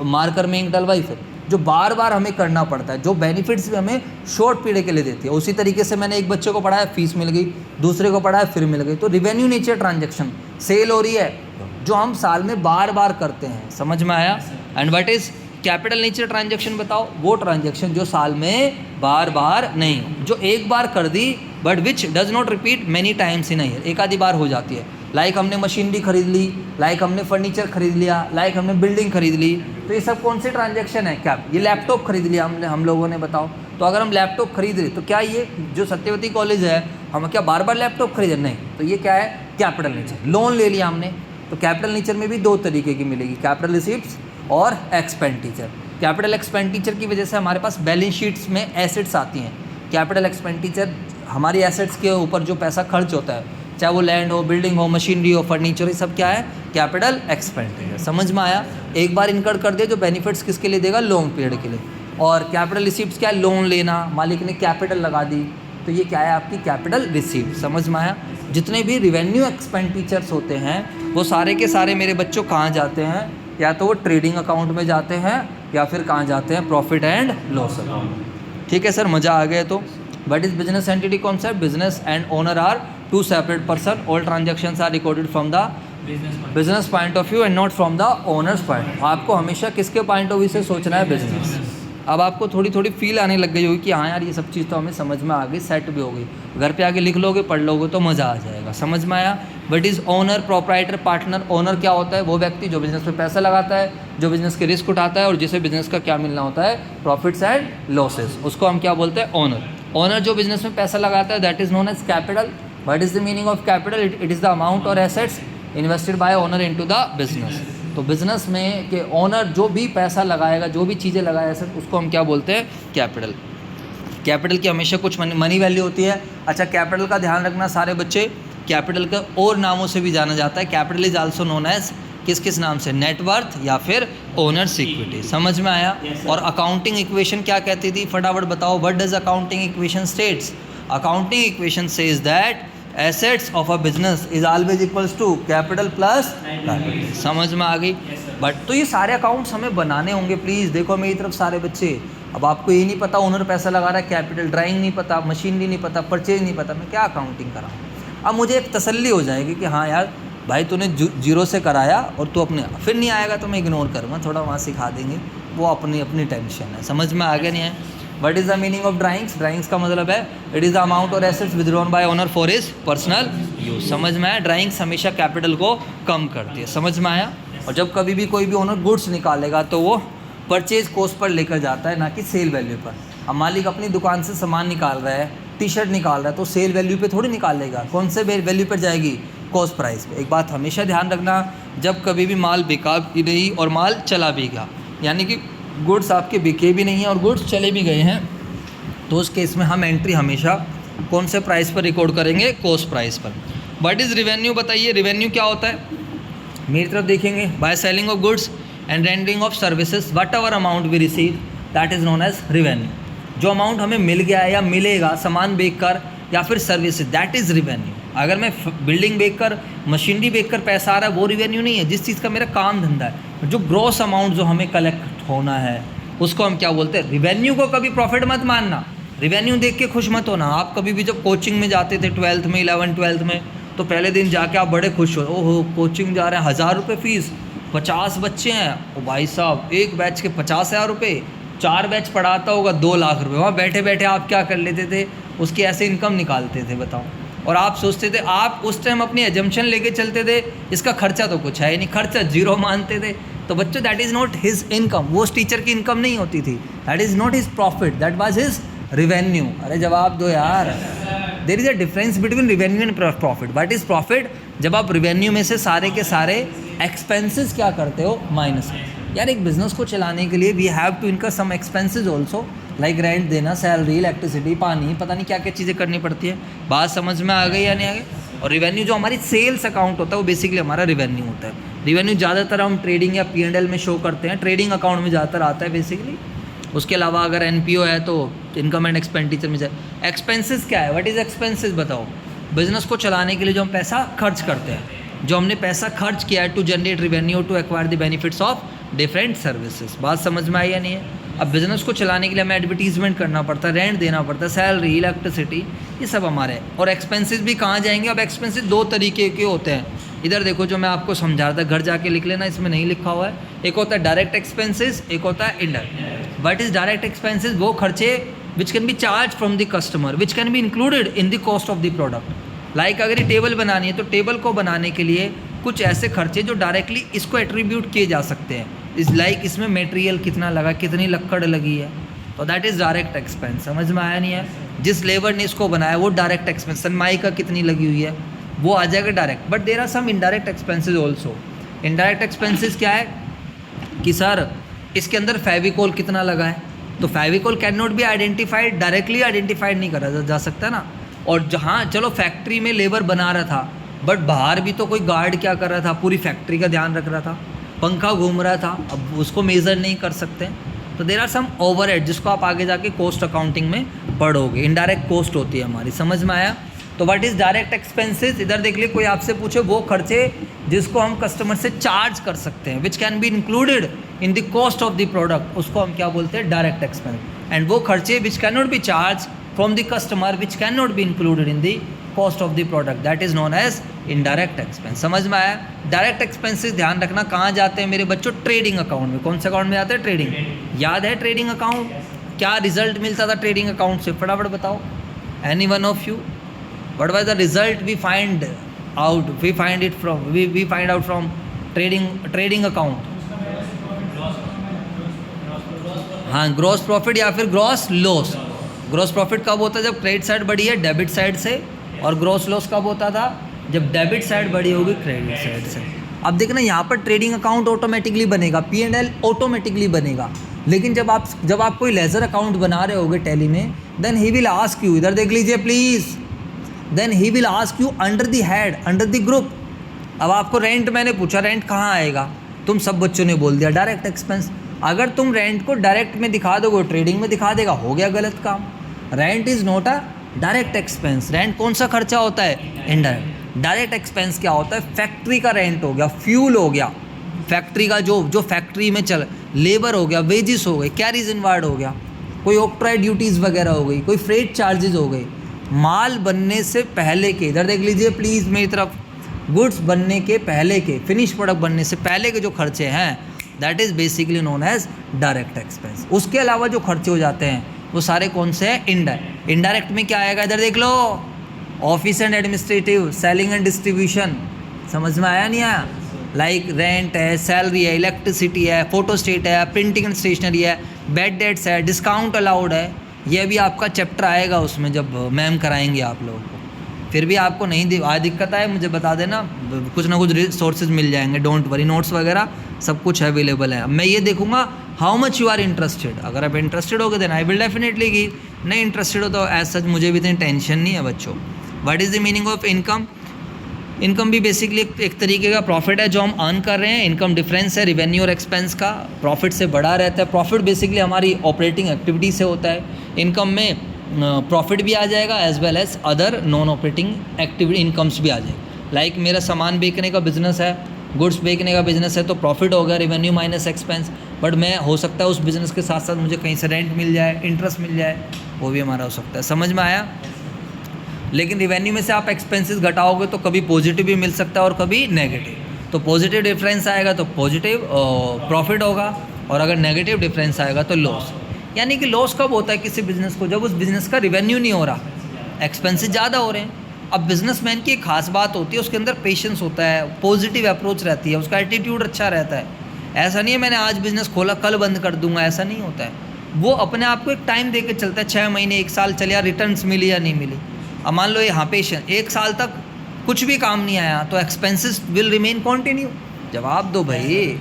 मार्कर में इंक डलवाई फिर, जो बार बार हमें करना पड़ता है, जो बेनिफिट्स भी हमें शॉर्ट पीरियड के लिए देती है। उसी तरीके से मैंने एक बच्चे को पढ़ाया, फीस मिल गई, दूसरे को पढ़ाया फिर मिल गई। तो रिवेन्यू नेचर ट्रांजेक्शन, सेल हो रही है जो हम साल में बार बार करते हैं। समझ में आया? And what is capital nature transaction? बताओ। वो ट्रांजेक्शन जो साल में बार बार नहीं, जो एक बार कर दी but which does not repeat many times in a year, एक आधी बार हो जाती है। लाइक हमने मशीनरी खरीद ली, लाइक हमने फर्नीचर खरीद लिया, लाइक हमने बिल्डिंग खरीद ली, तो ये सब कौन से ट्रांजेक्शन है? क्या ये लैपटॉप खरीद लिया हम लोगों ने, बताओ। तो अगर हम लैपटॉप खरीद रहे तो क्या ये जो सत्यवती कॉलेज है हम क्या बार बार लैपटॉप खरीदे? नहीं। तो ये क्या है? Capital nature. लोन ले लिया हमने, तो कैपिटल नेचर में भी दो तरीके की मिलेगी, कैपिटल रिसीट्स और एक्सपेंडिचर। कैपिटल एक्सपेंडिचर की वजह से हमारे पास बैलेंस शीट्स में एसेट्स आती हैं। कैपिटल एक्सपेंडिचर हमारी एसेट्स के ऊपर जो पैसा खर्च होता है, चाहे वो लैंड हो, बिल्डिंग हो, मशीनरी हो, फर्नीचर, ये सब क्या है? Capital expenditure. समझ में आया? एक बार इनकर्ड कर दिया, जो बेनिफिट्स किसके लिए देगा? लॉन्ग पीरियड के लिए। और कैपिटल रिसीप्ट्स क्या है? लोन लेना, मालिक ने कैपिटल लगा दी, तो ये क्या है? आपकी कैपिटल रिसीप्ट। समझ में आया? जितने भी रिवेन्यू एक्सपेंडिचर्स होते हैं वो सारे के सारे मेरे बच्चों कहाँ जाते हैं? या तो वो ट्रेडिंग अकाउंट में जाते हैं या फिर कहाँ जाते हैं? Profit and loss account. ठीक है सर, मज़ा आ गया? तो what is business entity concept? Business and owner are two separate person, all transactions are recorded from the business point of view and not from the owners point. आपको हमेशा किसके पॉइंट ऑफ व्यू से सोचना है? बिजनेस। अब आपको थोड़ी थोड़ी फील आने लग गई होगी कि हाँ यार ये सब चीज़ तो हमें समझ में आ गई, सेट भी हो गई। घर पे आके लिख लोगे, पढ़ लोगे तो मज़ा आ जाएगा। समझ में आया? What is owner, proprietor, partner? Owner क्या होता है? वो व्यक्ति जो बिजनेस में पैसा लगाता है, जो बिजनेस के रिस्क उठाता है और जिसे बिजनेस का क्या मिलना होता है? प्रॉफिट्स एंड लॉसेस, उसको हम क्या बोलते हैं? ओनर। ओनर जो बिजनेस में पैसा लगाता है, that is known as capital. What is the meaning of capital? It is the amount और assets invested by owner into the business. तो बिजनेस में के ओनर जो भी पैसा लगाएगा, जो भी चीज़ें लगाए एसेट, उसको हम क्या बोलते हैं? कैपिटल। कैपिटल की हमेशा कुछ मनी वैल्यू होती है। अच्छा, कैपिटल का ध्यान रखना सारे बच्चे, कैपिटल का और नामों से भी जाना जाता है। Capital is also known as किस किस नाम से? नेटवर्थ या फिर ओनर्स इक्विटी। समझ में आया? और अकाउंटिंग इक्वेशन क्या कहती थी? फटाफट बताओ। What does accounting equation states? Accounting equation says that assets of a business is always equals to capital plus capital. समझ में आ गई? बट तो ये सारे अकाउंट्स हमें बनाने होंगे। प्लीज़ देखो मेरी तरफ सारे बच्चे, अब आपको ये नहीं पता ओनर पैसा लगा रहा है, कैपिटल, ड्राइंग नहीं पता, मशीनरी नहीं पता, परचेज नहीं पता, मैं क्या अकाउंटिंग कराऊँ? अब मुझे एक तसल्ली हो जाएगी कि हाँ यार भाई तूने जीरो से कराया और तू अपने, फिर नहीं आएगा तो मैं इग्नोर करूँगा, थोड़ा वहाँ सिखा देंगे, वो अपनी अपनी टेंशन है। समझ में आ गया नहीं है? What is the meaning of drawings? Drawings का मतलब है इट इज़ द अमाउंट और assets withdrawn bye owner for his personal use. समझ में आया? ड्राइंग्स हमेशा कैपिटल को कम करती है। समझ में आया? और जब कभी भी कोई भी ओनर गुड्स निकालेगा तो वो परचेज कॉस्ट पर लेकर जाता है, ना कि सेल वैल्यू पर। अब मालिक अपनी दुकान से सामान निकाल रहा है, टी शर्ट निकाल रहा है, तो सेल वैल्यू पे थोड़ी निकालेगा, कौन से वैल्यू पर जाएगी? कॉस्ट प्राइस पे। एक बात हमेशा ध्यान रखना, जब कभी भी माल बिका भी नहीं और माल चला भी गया, यानी कि गुड्स आपके बिके भी नहीं हैं और गुड्स चले भी गए हैं, तो उस केस में हम एंट्री हमेशा कौन से प्राइस पर रिकॉर्ड करेंगे? कॉस्ट प्राइस पर। What is revenue? बताइए रिवेन्यू क्या होता है? मेरी तरफ देखेंगे, by selling of goods and rendering of services whatever amount we receive that is known as revenue. जो अमाउंट हमें मिल गया है या मिलेगा सामान बेच कर या फिर सर्विसेज, दैट इज़ रिवेन्यू। अगर मैं बिल्डिंग बेचकर, मशीनरी बेचकर पैसा आ रहा है वो रिवेन्यू नहीं है। जिस चीज़ का मेरा काम धंधा है, जो ग्रॉस अमाउंट जो हमें कलेक्ट होना है उसको हम क्या बोलते हैं, रिवेन्यू। को कभी प्रॉफिट मत मानना, रिवेन्यू देख के खुश मत होना। आप कभी भी जब कोचिंग में जाते थे 12th में, 11th-12th में, तो पहले दिन जाके आप बड़े खुश हो, ओहो कोचिंग जा रहे हैं, 1000 रुपये फ़ीस, 50 बच्चे हैं, ओ भाई साहब एक बैच के 50,000 रुपये, 4 बैच पढ़ाता होगा 2 लाख रुपये। वहाँ बैठे बैठे आप क्या कर लेते थे, उसकी ऐसे इनकम निकालते थे, बताओ। और आप सोचते थे, आप उस टाइम अपनी एजम्पशन लेके चलते थे, इसका खर्चा तो कुछ है ही नहीं, खर्चा 0 मानते थे। तो बच्चों that is not his income, वो उस टीचर की इनकम नहीं होती थी, that is not his profit, that was his revenue. अरे जवाब दो यार, there is a difference between revenue and profit. What is profit? जब आप रिवेन्यू में से सारे के सारे एक्सपेंसेस क्या करते हो, माइनस। यार एक बिजनेस को चलाने के लिए we have to incur some expenses also, like rent देना, सैलरी, इलेक्ट्रिसिटी, पानी, पता नहीं क्या क्या चीज़ें करनी पड़ती है। बात समझ में आ गई या नहीं आ गई? और रिवेन्यू जो हमारी सेल्स अकाउंट होता है वो बेसिकली हमारा रिवेन्यू होता है। रिवेन्यू ज़्यादातर हम ट्रेडिंग या P&L में शो करते हैं, ट्रेडिंग अकाउंट में ज़्यादातर आता है बेसिकली। उसके अलावा अगर NPO है तो इनकम एंड एक्सपेंडिचर में जाए। एक्सपेंसेस क्या है, व्हाट इज़ एक्सपेंसेस बताओ? बिजनेस को चलाने के लिए जो हम पैसा खर्च करते हैं, जो हमने पैसा खर्च किया है to generate revenue, to acquire the benefits of different services. बात समझ में आई या नहीं है? अब बिज़नेस को चलाने के लिए हमें एडवर्टीजमेंट करना पड़ता है, रेंट देना पड़ता है, सैलरी, इलेक्ट्रिसिटी, ये सब हमारे हैं। और एक्सपेंसेस भी कहाँ जाएंगे? अब एक्सपेंसेस 2 तरीके के होते हैं। इधर देखो जो मैं आपको समझा रहा था, घर जाके लिख लेना, इसमें नहीं लिखा हुआ है। एक होता है डायरेक्ट एक्सपेंसेस, एक होता है indirect. What is direct expenses? वो खर्चे which can B charge from the customer, which can B included in the cost of the product. Like अगर ये टेबल बनानी है तो टेबल को बनाने के लिए कुछ ऐसे खर्चे जो डायरेक्टली इसको एट्रीब्यूट किए जा सकते हैं। इस लाइक इसमें मटेरियल कितना लगा, कितनी लक्कड़ लगी है, तो दैट इज़ डायरेक्ट एक्सपेंस। समझ में आया नहीं है? जिस लेबर ने इसको बनाया वो डायरेक्ट एक्सपेंस, सनमाइका कितनी लगी हुई है वो आ जाएगा direct. But there are some indirect expenses also. Indirect expenses क्या है कि सर इसके अंदर फेविकोल कितना लगा है, तो Fevicol can not be identified, directly identified नहीं करा जा सकता ना। और जहाँ चलो फैक्ट्री में लेबर बना रहा था, बट बाहर भी तो कोई गार्ड क्या कर रहा था, पूरी फैक्ट्री का ध्यान रख रहा था, पंखा घूम रहा था, अब उसको मेज़र नहीं कर सकते। तो देर आर सम ओवरहेड जिसको आप आगे जाके कॉस्ट अकाउंटिंग में पढ़ोगे, इनडायरेक्ट कॉस्ट होती है हमारी। समझ में आया? तो व्हाट इज़ डायरेक्ट एक्सपेंसेस? इधर देख लिए, कोई आपसे पूछे वो खर्चे जिसको हम कस्टमर से चार्ज कर सकते हैं, विच can B included in the cost of the product, उसको हम क्या बोलते हैं, डायरेक्ट एक्सपेंस। एंड वो खर्चे which can not be charge from the customer, which can not be included in the cost of the product, that is known as indirect expense. समझ में आया? डायरेक्ट एक्सपेंसेस ध्यान रखना कहाँ जाते हैं मेरे बच्चों, ट्रेडिंग अकाउंट में। कौन से अकाउंट में जाते हैं? ट्रेडिंग। याद है ट्रेडिंग अकाउंट? क्या रिजल्ट मिलता था ट्रेडिंग अकाउंट से, फटाफट बताओ। Any one of you, what was the result we find out, we find out from trading account? हाँ, ग्रॉस प्रॉफिट या फिर ग्रॉस लॉस। ग्रॉस प्रॉफिट कब होता है? जब क्रेडिट साइड बढ़ी है डेबिट साइड से। और ग्रॉस लॉस कब होता था? जब डेबिट साइड बढ़ी होगी क्रेडिट साइड से। अब देखना यहाँ पर ट्रेडिंग अकाउंट ऑटोमेटिकली बनेगा, P&L ऑटोमेटिकली बनेगा। लेकिन जब आप कोई लेजर अकाउंट बना रहे होगे टैली में, then he will ask you, इधर देख लीजिए please, then he will ask you under the head, under the group. अब आपको रेंट, मैंने पूछा रेंट कहाँ आएगा, तुम सब बच्चों ने बोल दिया डायरेक्ट एक्सपेंस। अगर तुम रेंट को डायरेक्ट में दिखा दोगे, ट्रेडिंग में दिखा देगा, हो गया गलत काम। Rent is not a direct expense. Rent कौन सा खर्चा होता है? इनडायरेक्ट। डायरेक्ट एक्सपेंस क्या होता है? फैक्ट्री का रेंट हो गया, फ्यूल हो गया, फैक्ट्री का जो फैक्ट्री में चल, लेबर हो गया, वेजेस हो गए, कैरीज इनवार्ड हो गया, कोई ऑक्ट्राइड ड्यूटीज़ वगैरह हो गई, कोई फ्रेट चार्जेस हो गए, माल बनने से पहले के, इधर देख लीजिए प्लीज़ मेरी तरफ, गुड्स बनने के पहले के, फिनिश प्रोडक्ट बनने से पहले के जो खर्चे हैं, that is basically known as direct expense. उसके अलावा जो खर्चे हो जाते हैं वो सारे कौन से हैं? इनडायरेक्ट। इनडायरेक्ट में क्या आएगा? इधर देख लो, office and administrative, selling and distribution. समझ में आया नहीं आया? लाइक रेंट है, सैलरी है, इलेक्ट्रिसिटी है, फोटोस्टेट है, प्रिंटिंग एंड स्टेशनरी है, बेड डेट्स है, डिस्काउंट अलाउड है। ये भी आपका चैप्टर आएगा उसमें जब मैम कराएंगे आप लोगों को। फिर भी आपको नहीं दिक्कत आए मुझे बता देना, कुछ ना कुछ रिसोर्सेज मिल जाएंगे, डोंट वरी, नोट्स वगैरह सब कुछ अवेलेबल है। मैं ये देखूंगा how much you are interested. अगर आप इंटरेस्टेड हो गए then I will definitely give, नहीं इंटरेस्टेड हो तो एज सच मुझे भी इतनी टेंशन नहीं है बच्चों। What is the meaning of income? Income भी बेसिकली एक तरीके का प्रॉफिट है जो हम अर्न कर रहे हैं। इनकम डिफरेंस है रिवेन्यू और एक्सपेंस का, प्रॉफिट से बड़ा रहता है। प्रॉफिट बेसिकली हमारी ऑपरेटिंग एक्टिविटी से होता है। इनकम में प्रॉफिट भी आ जाएगा as well as other non operating activity incomes भी आ जाएगी। लाइक मेरा सामान बेचने का बिजनेस है, गुड्स बेचने का बिजनेस है, तो प्रॉफिट होगा रेवेन्यू माइनस एक्सपेंस। बट मैं हो सकता है उस बिज़नेस के साथ साथ मुझे कहीं से रेंट मिल जाए, इंटरेस्ट मिल जाए, वो भी हमारा हो सकता है। समझ में आया? लेकिन रेवेन्यू में से आप एक्सपेंसेस घटाओगे तो कभी पॉजिटिव भी मिल सकता है और कभी नेगेटिव। तो पॉजिटिव डिफरेंस आएगा तो पॉजिटिव प्रॉफिट होगा, और अगर नेगेटिव डिफरेंस आएगा तो लॉस। यानी कि लॉस कब होता है किसी बिज़नेस को? जब उस बिज़नेस का रेवेन्यू नहीं हो रहा, एक्सपेंसेस ज़्यादा हो रहे हैं। अब बिजनेसमैन की एक खास बात होती है, उसके अंदर पेशेंस होता है, पॉजिटिव अप्रोच रहती है, उसका एटीट्यूड अच्छा रहता है। ऐसा नहीं है मैंने आज बिज़नेस खोला कल बंद कर दूंगा, ऐसा नहीं होता है। वो अपने आप को एक टाइम दे के चलता है, 6 महीने 1 साल चले, या रिटर्न्स मिली या नहीं मिली। अब मान लो यहाँ पेशेंस 1 साल तक कुछ भी काम नहीं आया तो एक्सपेंसेस विल रिमेन कॉन्टिन्यू। जवाब दो भाई।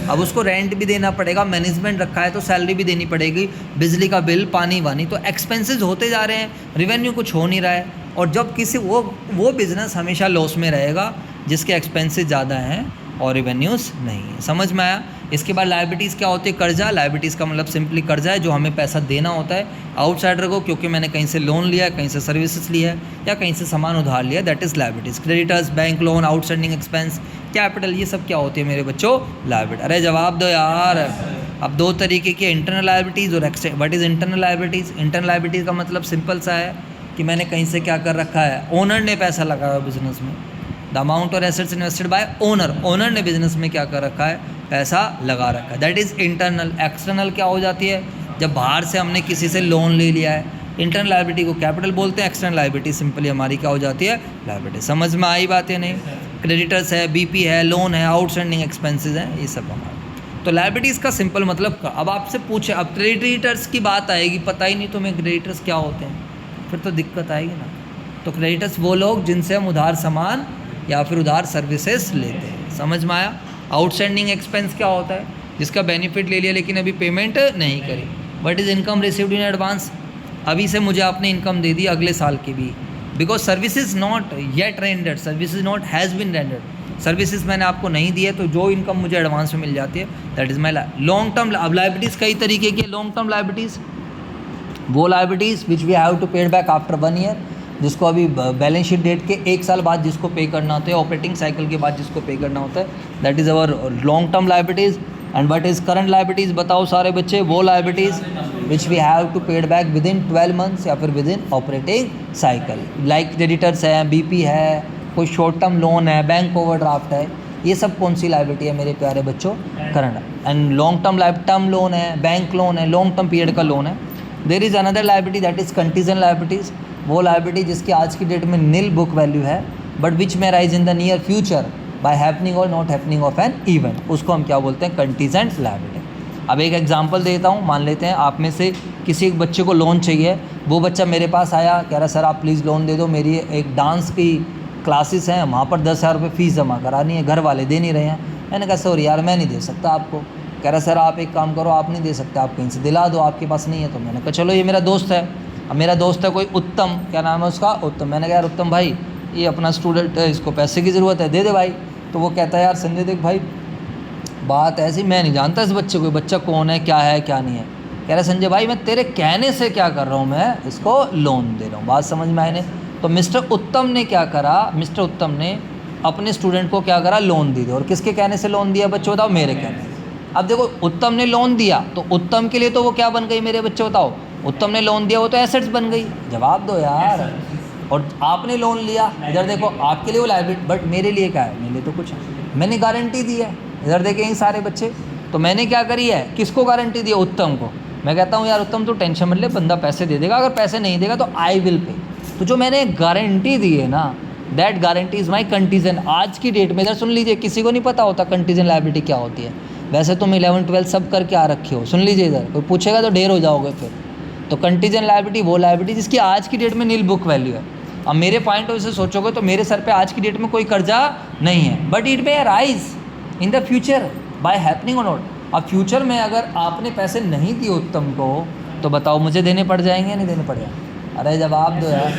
अब उसको रेंट भी देना पड़ेगा, मैनेजमेंट रखा है तो सैलरी भी देनी पड़ेगी, बिजली का बिल, पानी वानी, तो एक्सपेंसेस होते जा रहे हैं, रेवेन्यू कुछ हो नहीं रहा है। और जब किसी वो बिज़नेस हमेशा लॉस में रहेगा जिसके एक्सपेंसेस ज़्यादा हैं और रेवेन्यूज़ नहीं है। समझ में आया? इसके बाद लायबिलिटीज़ क्या होती है? कर्जा। लायबिलिटीज़ का मतलब सिंपली कर्जा है जो हमें पैसा देना होता है आउटसाइडर को, क्योंकि मैंने कहीं से लोन लिया है, कहीं से सर्विसेज लिया है, या कहीं से सामान उधार लिया, that is liabilities. Creditors, bank loan, outstanding expense, capital, ये सब क्या होती है मेरे बच्चों? लायबिलिटी। अरे जवाब दो यार। अब 2 तरीके की इंटरनल लायबिलिटीज़ और external. What is internal liabilities? Internal liabilities का मतलब सिंपल सा है कि मैंने कहीं से क्या कर रखा है, ओनर ने पैसा लगाया बिजनेस में, द अमाउंट और assets invested by owner, owner ने बिजनेस में क्या कर रखा है, पैसा लगा रखा है, दैट इज़ इंटरनल। एक्सटर्नल क्या हो जाती है? जब बाहर से हमने किसी से लोन ले लिया है। इंटरनल लायबिलिटी को कैपिटल बोलते हैं, एक्सटर्नल लायबिलिटी सिंपली हमारी क्या हो जाती है? लायबिलिटी। समझ में आई बातें? नहीं? क्रेडिटर्स है, बीपी है, लोन है, आउटस्टैंडिंग एक्सपेंसेस हैं, ये सब हमारा। तो लायबिलिटीज़ का सिंपल मतलब अब आपसे पूछे, अब क्रेडिटर्स की बात आएगी, पता ही नहीं तुम्हें क्रेडिटर्स क्या होते हैं, फिर तो दिक्कत आएगी ना। तो क्रेडिटर्स वो लोग जिनसे हम उधार सामान या फिर उधार सर्विसेज लेते हैं। समझ में आया? आउटस्टैंडिंग एक्सपेंस क्या होता है? जिसका बेनिफिट ले लिया लेकिन अभी पेमेंट नहीं करी। What is income received in advance? अभी से मुझे आपने इनकम दे दी अगले साल की भी, because service is not yet rendered, service is not has been rendered, services मैंने आपको नहीं दी है, तो जो इनकम मुझे एडवांस में मिल जाती है that is my long term. अब लायबिलिटीज़ कई तरीके की, लॉन्ग टर्म लायबिलिटीज़ वो liabilities which we have to paid back after 1 year, जिसको अभी बैलेंस शीट डेट के 1 साल बाद जिसको पे करना होता है, ऑपरेटिंग साइकिल के बाद जिसको पे करना होता है, that is our long term liabilities. And what is current liabilities? बताओ सारे बच्चे। वो liabilities which we have to paid back within 12 months या फिर within operating cycle, like creditors है, बीपी है, कोई शॉर्ट टर्म लोन है, बैंक ओवरड्राफ्ट है, ये सब कौन सी लायबिलिटी है मेरे प्यारे बच्चों? Current. And long term loan है, बैंक लोन है, लॉन्ग टर्म पीरियड का लोन है। There is another liability that is contingent liabilities, वो लायबिलिटी जिसकी आज की डेट में नील बुक वैल्यू है बट विच में rise in the near future by happening और not happening of an event, उसको हम क्या बोलते हैं? Contingent liability. अब एक एग्जांपल देता हूँ। मान लेते हैं आप में से किसी एक बच्चे को लोन चाहिए, वो बच्चा मेरे पास आया, कह रहा सर आप प्लीज़ लोन दे दो, मेरी एक डांस की क्लासेस हैं, वहाँ पर 10,000 रुपये फ़ीस जमा करानी है, घर वाले दे नहीं रहे हैं। मैंने कहा सॉरी यार मैं नहीं दे सकता आपको। कह रहा सर आप एक काम करो, आप नहीं दे सकते, आप कहीं से दिला दो, आपके पास नहीं है। तो मैंने कहा चलो ये मेरा दोस्त है। अब मेरा दोस्त है कोई उत्तम, क्या नाम है उसका? उत्तम। मैंने कहा यार उत्तम भाई ये अपना स्टूडेंट है, इसको पैसे की ज़रूरत है, दे दे भाई। तो वो कहता है यार संजय देख भाई बात ऐसी, मैं नहीं जानता इस बच्चे को, बच्चा कौन है, क्या है क्या नहीं है। कह रहा संजय भाई मैं तेरे कहने से क्या कर रहा हूँ, मैं इसको लोन दे रहा हूँ। बात समझ में आई नहीं? तो मिस्टर उत्तम ने क्या करा? मिस्टर उत्तम ने अपने स्टूडेंट को क्या करा? लोन दे दिया। और किसके कहने से लोन दिया बच्चों बताओ? मेरे कहने से। अब देखो उत्तम ने लोन दिया तो उत्तम के लिए तो वो क्या बन गई मेरे बच्चे बताओ? उत्तम ने लोन दिया वो तो एसेट्स बन गई। जवाब दो यार। और आपने लोन लिया, इधर देखो आपके लिए वो लायबिलिटी, बट मेरे लिए क्या है? मेरे लिए तो कुछ है, मैंने गारंटी दी है। इधर देखें सारे बच्चे, तो मैंने क्या करी है? किसको गारंटी दी है? उत्तम को। मैं कहता हूँ यार उत्तम तो टेंशन मत ले, बंदा पैसे दे देगा, अगर पैसे नहीं देगा तो आई विल पे। तो जो मैंने गारंटी दी है ना, that guarantee is my contingent. आज की डेट में इधर सुन लीजिए, किसी को नहीं पता होता कंटीजेंट लायबिलिटी क्या होती है। वैसे तुम 11-12 सब करके आ रखे हो, सुन लीजिए इधर, कोई पूछेगा तो ढेर हो जाओगे फिर। तो कंटीजेंट लायबिलिटी वो लायबिलिटी जिसकी आज की डेट में नील बुक वैल्यू है। अब मेरे पॉइंट ऑफ व्यू से सोचोगे तो मेरे सर पे आज की डेट में कोई कर्जा नहीं है, but it may arise in the future by happening और नॉट। अब फ्यूचर में अगर आपने पैसे नहीं दिए उत्तम को तो बताओ मुझे देने पड़ जाएंगे या नहीं देने पड़ जाएंगे? अरे जवाब दो यार।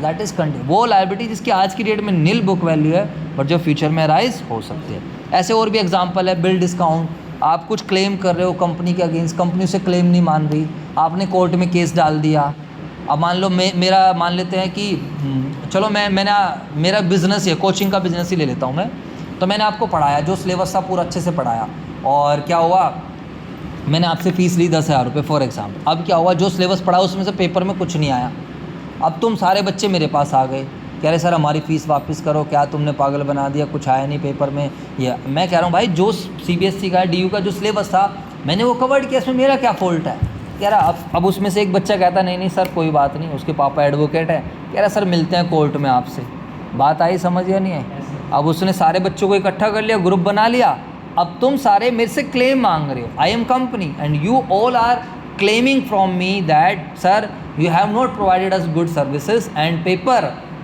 दैट इज़ वो लायबिलिटी जिसकी आज की डेट में नील बुक वैल्यू है बट जो फ्यूचर में राइज हो सकती है। ऐसे और भी एग्जांपल है। बिल डिस्काउंट, आप कुछ क्लेम कर रहे हो कंपनी के अगेंस्ट, कंपनी से क्लेम नहीं मान रही, आपने कोर्ट में केस डाल दिया, अब मान लो मेरा मान लेते हैं कि चलो मैंने मेरा बिज़नेस है, कोचिंग का बिज़नेस ही ले लेता हूँ मैं। तो मैंने आपको पढ़ाया, जो सिलेबस था पूरा अच्छे से पढ़ाया, और क्या हुआ, मैंने आपसे फ़ीस ली 10,000 रुपये फॉर एग्जाम्पल। अब क्या हुआ, जो सिलेबस पढ़ा उसमें से पेपर में कुछ नहीं आया। अब तुम सारे बच्चे मेरे पास आ गए, कह रहे सर हमारी फ़ीस वापस करो, क्या तुमने पागल बना दिया, कुछ आया नहीं पेपर में। ये मैं कह रहा हूँ भाई, जो CBSE का DU का जो सिलेबस था मैंने वो कवर्ड किया, इसमें मेरा क्या फ़ॉल्ट है। कह रहा अब उसमें से एक बच्चा कहता नहीं सर कोई बात नहीं, उसके पापा एडवोकेट है, कह रहा सर मिलते हैं कोर्ट में आपसे। बात आई समझ या नहीं आई? अब उसने सारे बच्चों को इकट्ठा कर लिया, ग्रुप बना लिया। अब तुम सारे मेरे से क्लेम मांग रहे हो, I am company and you all are claiming from me that sir you have not provided us good services and paper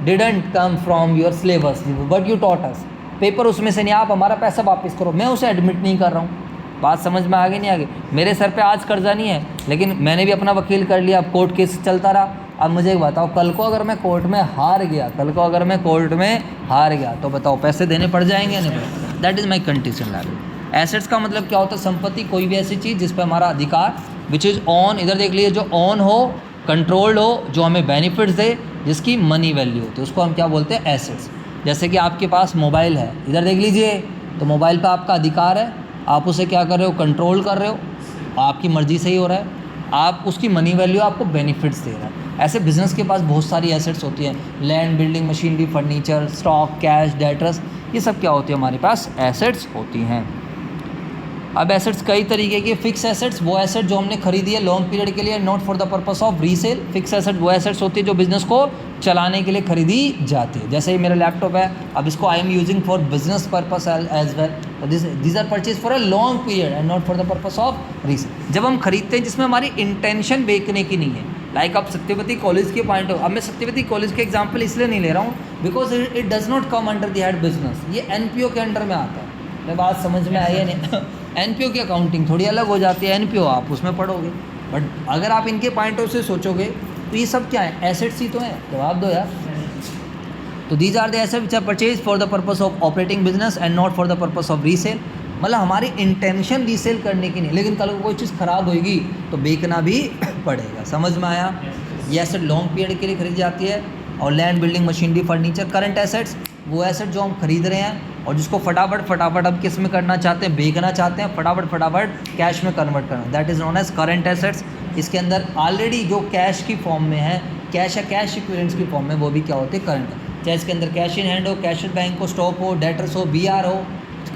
didn't come from your syllabus but you taught us। Paper उसमें से नहीं, आप हमारा पैसा वापस करो। मैं उसे एडमिट नहीं कर रहा हूँ। बात समझ में आगे नहीं आगे? मेरे सर पे आज कर्जा नहीं है, लेकिन मैंने भी अपना वकील कर लिया, अब कोर्ट केस चलता रहा। अब मुझे एक बताओ, कल को अगर मैं कोर्ट में हार गया, तो बताओ पैसे देने पड़ जाएंगे नहीं? That is my condition liability. Assets का मतलब क्या होता है? संपत्ति, कोई भी ऐसी चीज़ जिस पर हमारा अधिकार, विच इज़ ऑन, इधर देख लीजिए, जो ऑन हो, कंट्रोल्ड हो, जो हमें बेनिफिट्स दे, जिसकी मनी वैल्यू होती है, उसको हम क्या बोलते हैं? एसेट्स। जैसे कि आपके पास मोबाइल है, इधर देख लीजिए, तो मोबाइल पे आपका अधिकार है, आप उसे क्या कर रहे हो? कंट्रोल कर रहे हो, आपकी मर्ज़ी से ही हो रहा है, आप उसकी मनी वैल्यू आपको बेनिफिट्स दे रहा है। ऐसे बिजनेस के पास बहुत सारी एसेट्स होती हैं, land, building, machinery, furniture, stock, cash, debtors, ये सब क्या होती है? हमारे पास एसेट्स होती हैं। अब एसेट्स कई तरीके की। फिक्स एसेट्स वो एसेट जो हमने खरीदी है लॉन्ग पीरियड के लिए, not for the purpose of resale. Fix asset वो एसेट्स होती है जो बिजनेस को चलाने के लिए खरीदी जाती है। जैसे ही मेरा लैपटॉप है, अब इसको I am using for business purpose as well, these are purchase for a long period and not for the purpose of resale. जब हम खरीदते हैं जिसमें हमारी इंटेंशन बेचने की नहीं है, लाइक अब सत्यवती कॉलेज के पॉइंट ऑफ, अब मैं सत्यवती कॉलेज के एग्जाम्पल इसलिए नहीं ले रहा हूँ because it does not come under the head business, ये NPO के अंडर में आता है। मैं बात समझ में आई है नहीं? NPO की अकाउंटिंग थोड़ी अलग हो जाती है, NPO आप उसमें पढ़ोगे, बट अगर आप इनके पॉइंट ऑफ से सोचोगे तो ये सब क्या है? एसेट्स ही तो हैं। जवाब दो यार। तो these are the assets which are purchase for the purpose of operating business and not for the purpose of resale. मतलब हमारी इंटेंशन रीसेल करने की नहीं, लेकिन कल को कोई चीज़ ख़राब होगी तो बेचना भी पड़ेगा। समझ में आया? ये एसेट लॉन्ग पीरियड के लिए खरीदी जाती है। और land, building, machinery, furniture, current assets वो एसेट जो हम खरीद रहे हैं और जिसको फटाफट अब किस में करना चाहते हैं? बेचना चाहते हैं, फटाफट कैश में कन्वर्ट करना, that is known as current assets. इसके अंदर ऑलरेडी जो कैश की फॉर्म में है, कैश या कैश इक्विवेलेंट्स की फॉर्म में, वो भी क्या होते हैं? करंट। चाहे इसके अंदर कैश इन हैंड हो, कैश इन बैंक हो, स्टॉक हो, डेटर्स हो, BR हो,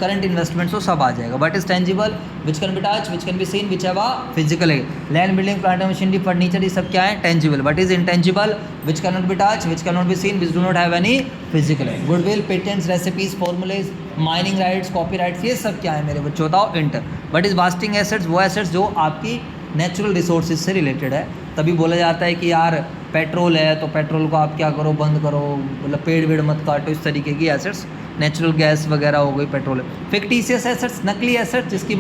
करंट इन्वेस्टमेंट्स हो, सब आ जाएगा। But is tangible which can be touch, which can be seen, which have a physical है। Land, building, plant, machinery, furniture, ये सब क्या है? Tangible. But is intangible which can not be touch, which can not be seen, which do not have any physical है। Goodwill, patents, recipes, formulas, mining rights, copy rights, ये सब क्या है मेरे बच्चों? बताओ। Inter. But is wasting assets वो एसेट्स जो आपकी नेचुरल रिसोर्सेज से रिलेटेड है। तभी बोला जाता है कि यार पेट्रोल है तो पेट्रोल को आप क्या करो? बंद करो, मतलब पेड़ वेड़ मत काटो, इस तरीके की एसेट्स। नेचुरल गैस वगैरह हो गई, पेट्रोल। फिक्टिशियस एसेट्स, नकली एसेट्स, जिसकी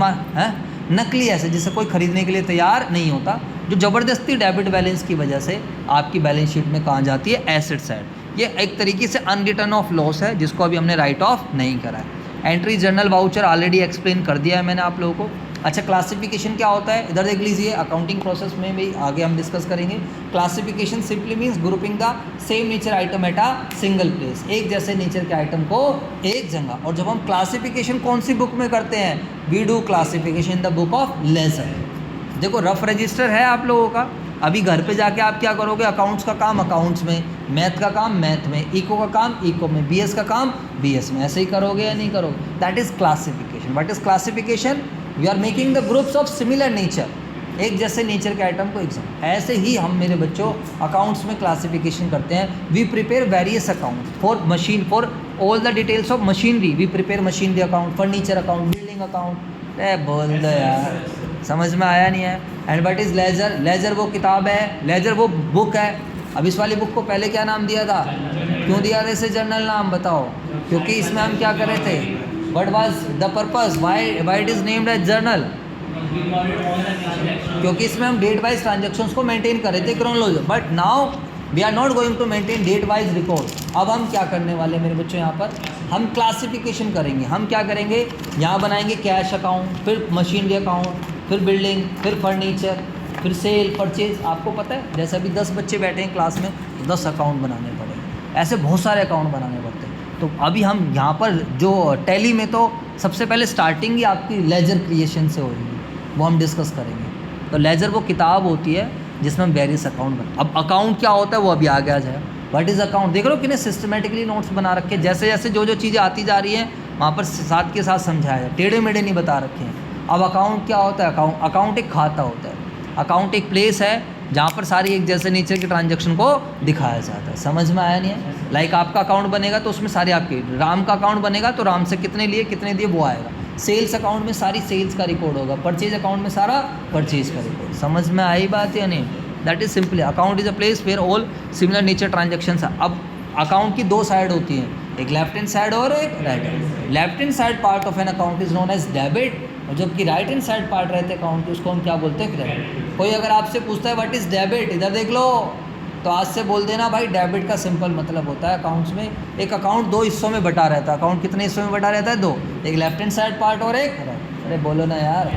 नकली एसेट जिसे कोई खरीदने के लिए तैयार नहीं होता, जो ज़बरदस्ती डेबिट बैलेंस की वजह से आपकी बैलेंस शीट में कहाँ जाती है? Asset side. ये एक तरीके से अनरिटर्न ऑफ लॉस है जिसको अभी हमने राइट ऑफ नहीं करा है। Entry, journal, voucher already explain कर दिया है मैंने आप लोगों को। अच्छा, क्लासिफिकेशन क्या होता है? इधर देख लीजिए, अकाउंटिंग प्रोसेस में भी आगे हम डिस्कस करेंगे। Classification simply means grouping the same nature item at a single place, एक जैसे नेचर के आइटम को एक जगह। और जब हम क्लासिफिकेशन कौन सी बुक में करते हैं? We do classification in the book of ledger. देखो रफ रजिस्टर है आप लोगों का, अभी घर पे जाके आप क्या करोगे? अकाउंट्स का काम अकाउंट्स में, मैथ का काम मैथ में, इको का काम इको में, BS का काम BS में, ऐसे ही करोगे या नहीं करोगे? That is classification. What is classification? We are making the groups of similar nature, एक जैसे नेचर के आइटम को एक। ऐसे ही हम मेरे बच्चों अकाउंट्स में क्लासिफिकेशन करते हैं। We prepare various account for machine, for all the details of machinery we prepare machinery account, furniture account, building account. बोल दो यार, समझ में आया नहीं है? And what is ledger? Ledger वो किताब है, लेजर वो बुक है। अब इस वाली बुक को पहले क्या नाम दिया था? क्यों दिया था इसे जर्नल नाम? बताओ। क्योंकि इसमें हम क्या कर रहे थे? What was the purpose? Why it is named as journal? क्योंकि इसमें हम डेट वाइज ट्रांजेक्शन्स को मेंटेन कर रहे थे, chronology. But now we are not going to maintain date wise record. अब हम क्या करने वाले मेरे बच्चों? यहाँ पर हम क्लासिफिकेशन करेंगे। हम क्या करेंगे? यहाँ बनाएंगे कैश अकाउंट, फिर मशीनरी अकाउंट, फिर बिल्डिंग, फिर फर्नीचर, फिर सेल परचेज, आपको पता है जैसे अभी 10 बच्चे बैठे हैं क्लास में, 10 अकाउंट बनाने पड़े, ऐसे बहुत सारे अकाउंट बनाने पड़ते हैं। तो अभी हम यहाँ पर जो टैली में तो सबसे पहले स्टार्टिंग ही आपकी लेजर क्रिएशन से होगी, वो हम डिस्कस करेंगे। तो लेजर वो किताब होती है जिसमें हम वेरियस अकाउंट अब अकाउंट क्या होता है वो अभी आगे आ जाए। व्हाट इज़ अकाउंट, देख लो कितने सिस्टमेटिकली नोट्स बना रखे हैं, जैसे जैसे जो चीज़ें आती जा रही हैं वहाँ पर साथ के साथ समझाया है, टेढ़े मेढ़े नहीं बता रखे हैं। अब अकाउंट क्या होता है, अकाउंट एक खाता होता है, अकाउंट एक प्लेस है जहाँ पर सारी एक जैसे नीचे के ट्रांजैक्शन को दिखाया जाता है। समझ में आया नहीं है? लाइक आपका अकाउंट बनेगा तो उसमें सारे आपके, राम का अकाउंट बनेगा तो राम से कितने लिए कितने दिए वो आएगा, सेल्स अकाउंट में सारी सेल्स का रिकॉर्ड होगा, परचेज अकाउंट में सारा परचेज का रिकॉर्ड। समझ में आई बात या नहीं? That is simply account is a place where all similar nature transactions. अब अकाउंट की दो साइड होती हैं, एक लेफ्ट हैंड साइड और एक right hand. Left hand side part of an account is known as debit, और जबकि राइट हैंड साइड पार्ट रहते हैं अकाउंट के उसको हम क्या बोलते हैं, क्रेडिट। कोई अगर आपसे पूछता है व्हाट इज डेबिट, इधर देख लो, तो आज से बोल देना भाई डेबिट का सिंपल मतलब होता है अकाउंट्स में एक अकाउंट दो हिस्सों में बटा रहता है। अकाउंट कितने हिस्सों में बटा रहता है, दो, एक लेफ्ट हैंड साइड पार्ट और एक राइट। अरे बोलो ना यार।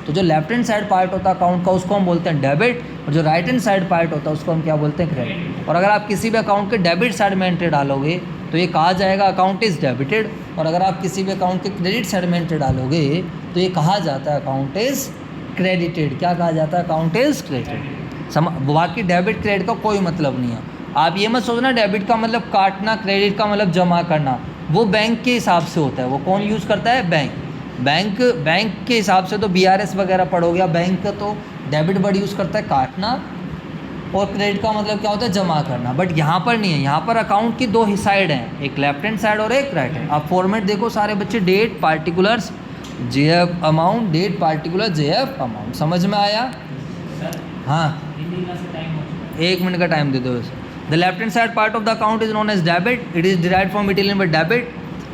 तो जो लेफ्ट हैंड साइड पार्ट होता है अकाउंट का उसको हम बोलते हैं डेबिट, और जो राइट हैंड साइड पार्ट होता है उसको हम क्या बोलते हैं, क्रेडिट। और अगर आप किसी भी अकाउंट के डेबिट साइड में एंट्री डालोगे तो ये कहा जाएगा अकाउंट इज़ डेबिटेड, और अगर आप किसी भी अकाउंट के क्रेडिट साइड में एंट्री डालोगे तो ये कहा जाता है अकाउंट इज़ क्रेडिटेड। क्या कहा जाता है, अकाउंट इज़ क्रेडिटेड। बाकी डेबिट क्रेडिट का कोई मतलब नहीं है। आप ये मत सोचना डेबिट का मतलब काटना, क्रेडिट का मतलब जमा करना, वो बैंक के हिसाब से होता है। वो कौन यूज़ करता है, बैंक के हिसाब से तो BRS वगैरह पढ़ोगे। या बैंक का तो डेबिट वर्ड यूज़ करता है काटना, और क्रेडिट का मतलब क्या होता है, जमा करना। बट यहाँ पर नहीं है, यहाँ पर अकाउंट की दो ही साइड हैं, एक लेफ्ट हैंड साइड और एक राइट हैंड। आप फॉर्मेट देखो सारे बच्चे, date particulars JF amount, date particular JF amount. समझ में आया? हाँ, 1 मिनट का टाइम दे दो। The left hand side part of the account is known as debit, it is derived from Italian word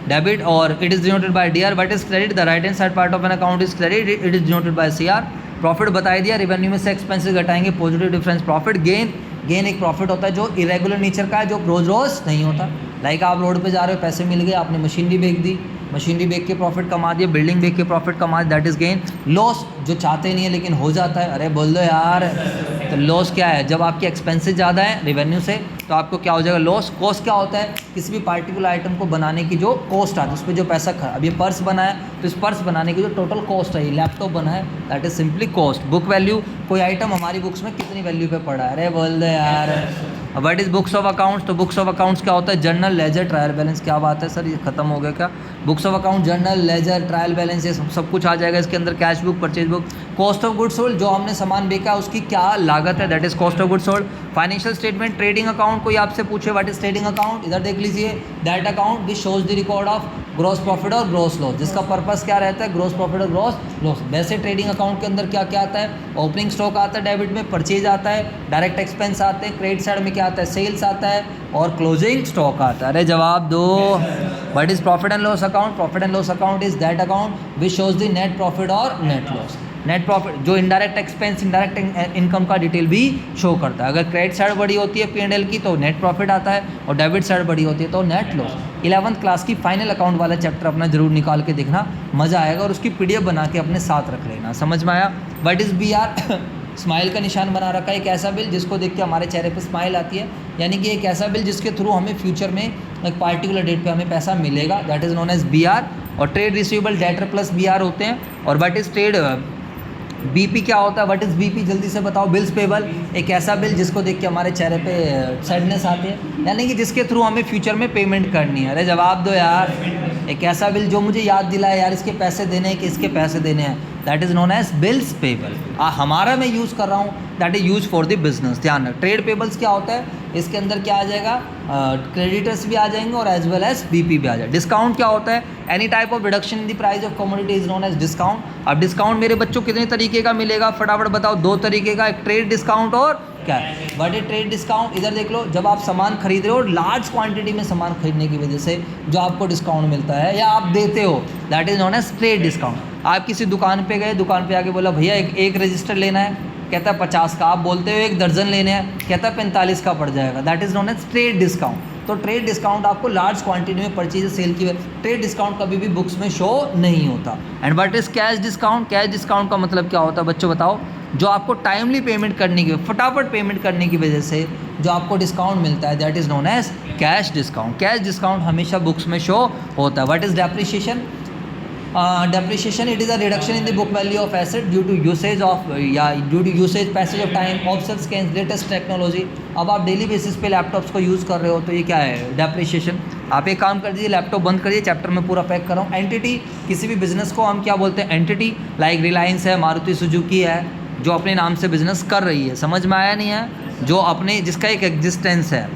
debit और it is denoted by DR। What is credit, the right hand side part of an account is credit, it is denoted by CR। Profit बताई दिया, रेवेन्यू में से एक्सपेंसेस घटाएंगे, पॉजिटिव डिफरेंस प्रॉफिट। गेन एक प्रॉफिट होता है जो इरेगुलर नेचर का है, जो रोज रोज नहीं होता। लाइक आप रोड पे जा रहे हो, पैसे मिल गए, आपने मशीनरी बेच दी, मशीनरी बेच के प्रॉफिट कमा दिया, बिल्डिंग बेच के प्रॉफिट कमा दिया, दैट इज गेन। लॉस जो चाहते नहीं है लेकिन हो जाता है, अरे बोल दो यार। तो लॉस क्या है, जब आपके एक्सपेंसेस ज़्यादा है रेवेन्यू से तो आपको क्या हो जाएगा, लॉस। कॉस्ट क्या होता है, किसी भी पार्टिकुलर आइटम को बनाने की जो कॉस्ट आती है, उस पर जो पैसा अब ये पर्स बना है तो इस पर्स बनाने की जो टोटल कॉस्ट है, ये लैपटॉप बना है, that is simply cost. Book value, कोई आइटम हमारी बुक्स में कितनी वैल्यू पे पड़ा है, अरे बोल दो यार। What is books of accounts, तो बुक्स ऑफ अकाउंट्स क्या होता है, जर्नल, लेजर, ट्रायल बैलेंस। क्या बात है सर, ये खत्म हो गया क्या? Books of account, journal, ledger, trial balance, ये सब कुछ आ जाएगा इसके अंदर। Cash book, purchase book. Cost of goods sold, जो हमने सामान बेचा उसकी क्या लागत है, that is cost of goods sold. Financial statement, trading account, कोई आपसे पूछे व्हाट इज ट्रेडिंग अकाउंट, इधर देख लीजिए, that account which shows the record of gross profit और ग्रॉस लॉस, जिसका पर्पस क्या रहता है, ग्रॉस प्रॉफिट और ग्रॉस लॉस। वैसे ट्रेडिंग अकाउंट के अंदर क्या क्या आता है, ओपनिंग स्टॉक आता है डेबिट में, परचेज आता है, डायरेक्ट एक्सपेंस आते हैं, क्रेडिट साइड में क्या आता है, सेल्स आता है, और क्लोजिंग स्टॉक आता है। अरे जवाब दो। What is profit and loss account, profit and loss account is that account which shows the net profit और नेट लॉस। नेट प्रॉफिट जो इनडायरेक्ट एक्सपेंस, इनडायरेक्ट इनकम का डिटेल भी शो करता है। अगर क्रेडिट साइड बड़ी होती है P&L की तो नेट प्रॉफिट आता है, और डेबिट साइड बड़ी होती है तो नेट लॉस। 11th क्लास की फाइनल अकाउंट वाला चैप्टर अपना जरूर निकाल के देखना, मज़ा आएगा, और उसकी PDF बना के अपने साथ रख लेना। समझ में आया? व्हाट इज़ BR, स्माइल का निशान बना रखा है, एक ऐसा बिल जिसको देख के हमारे चेहरे पे स्माइल आती है, यानी कि एक ऐसा बिल जिसके थ्रू हमें फ्यूचर में एक पार्टिकुलर डेट पे हमें पैसा मिलेगा, that is known as BR। और trade receivable debtor plus BR होते हैं। और व्हाट इज़ ट्रेड BP क्या होता है, व्हाट इज़ BP, जल्दी से बताओ। बिल्स पेबल, एक ऐसा बिल जिसको देख के हमारे चेहरे पे सैडनेस आती है, यानी कि जिसके थ्रू हमें फ्यूचर में पेमेंट करनी है। अरे जवाब दो यार। एक ऐसा बिल जो मुझे याद दिलाए यार इसके पैसे देने हैं कि इसके पैसे देने हैं, that is known as bills payable. हमारा मैं यूज़ कर रहा हूँ, that is use for the business. ध्यान रख, ट्रेड पेबल्स क्या होता है, इसके अंदर क्या आ जाएगा, क्रेडिटर्स भी आ जाएंगे और एज वेल एज BP भी आ जाएगा। डिस्काउंट क्या होता है, any type of reduction in the price of commodity is known as discount. अब डिस्काउंट मेरे बच्चों कितने तरीके का मिलेगा, फटाफट बताओ। 2 तरीके का, एक ट्रेड डिस्काउंट और क्या, व्हाट इज ट्रेड डिस्काउंट। इधर देख लो, जब आप सामान खरीद रहे हो, लार्ज क्वांटिटी में सामान खरीदने की वजह से जो आपको डिस्काउंट मिलता है या आप देते हो, that is known as trade discount. आप किसी दुकान पे गए, दुकान पे आके बोला भैया एक रजिस्टर लेना है, कहता है 50 का। आप बोलते हो 1 दर्जन लेने हैं, कहता है 45 का पड़ जाएगा, that is known as trade discount. तो ट्रेड डिस्काउंट आपको लार्ज क्वांटिटी में परचेज सेल की ट्रेड डिस्काउंट कभी भी बुक्स में शो नहीं होता। And what is cash discount? Cash discount का मतलब क्या होता है बच्चों बताओ? जो आपको टाइमली पेमेंट करने की, फटाफट पेमेंट करने की वजह से जो आपको डिस्काउंट मिलता है, that is known as cash discount. Cash discount हमेशा बुक्स में शो होता है। What is depreciation? Depreciation, it is a reduction in the book value of asset due to usage of due to usage, passage of time, obsolescence, latest technology। अब आप डेली बेसिस पे लैपटॉप्स को यूज़ कर रहे हो तो ये क्या है? डेप्रिशिएशन। आप एक काम कर दीजिए, लैपटॉप बंद करिए, चैप्टर में पूरा पैक कर रहा हूँ। एंटिटी, किसी भी बिजनेस को हम क्या बोलते हैं? एंटिटी। लाइक रिलायंस है, मारुति सुजुकी है, जो अपने नाम से बिजनेस कर रही है। समझ में आया नहीं है? जो अपने जिसका एक एग्जिस्टेंस है।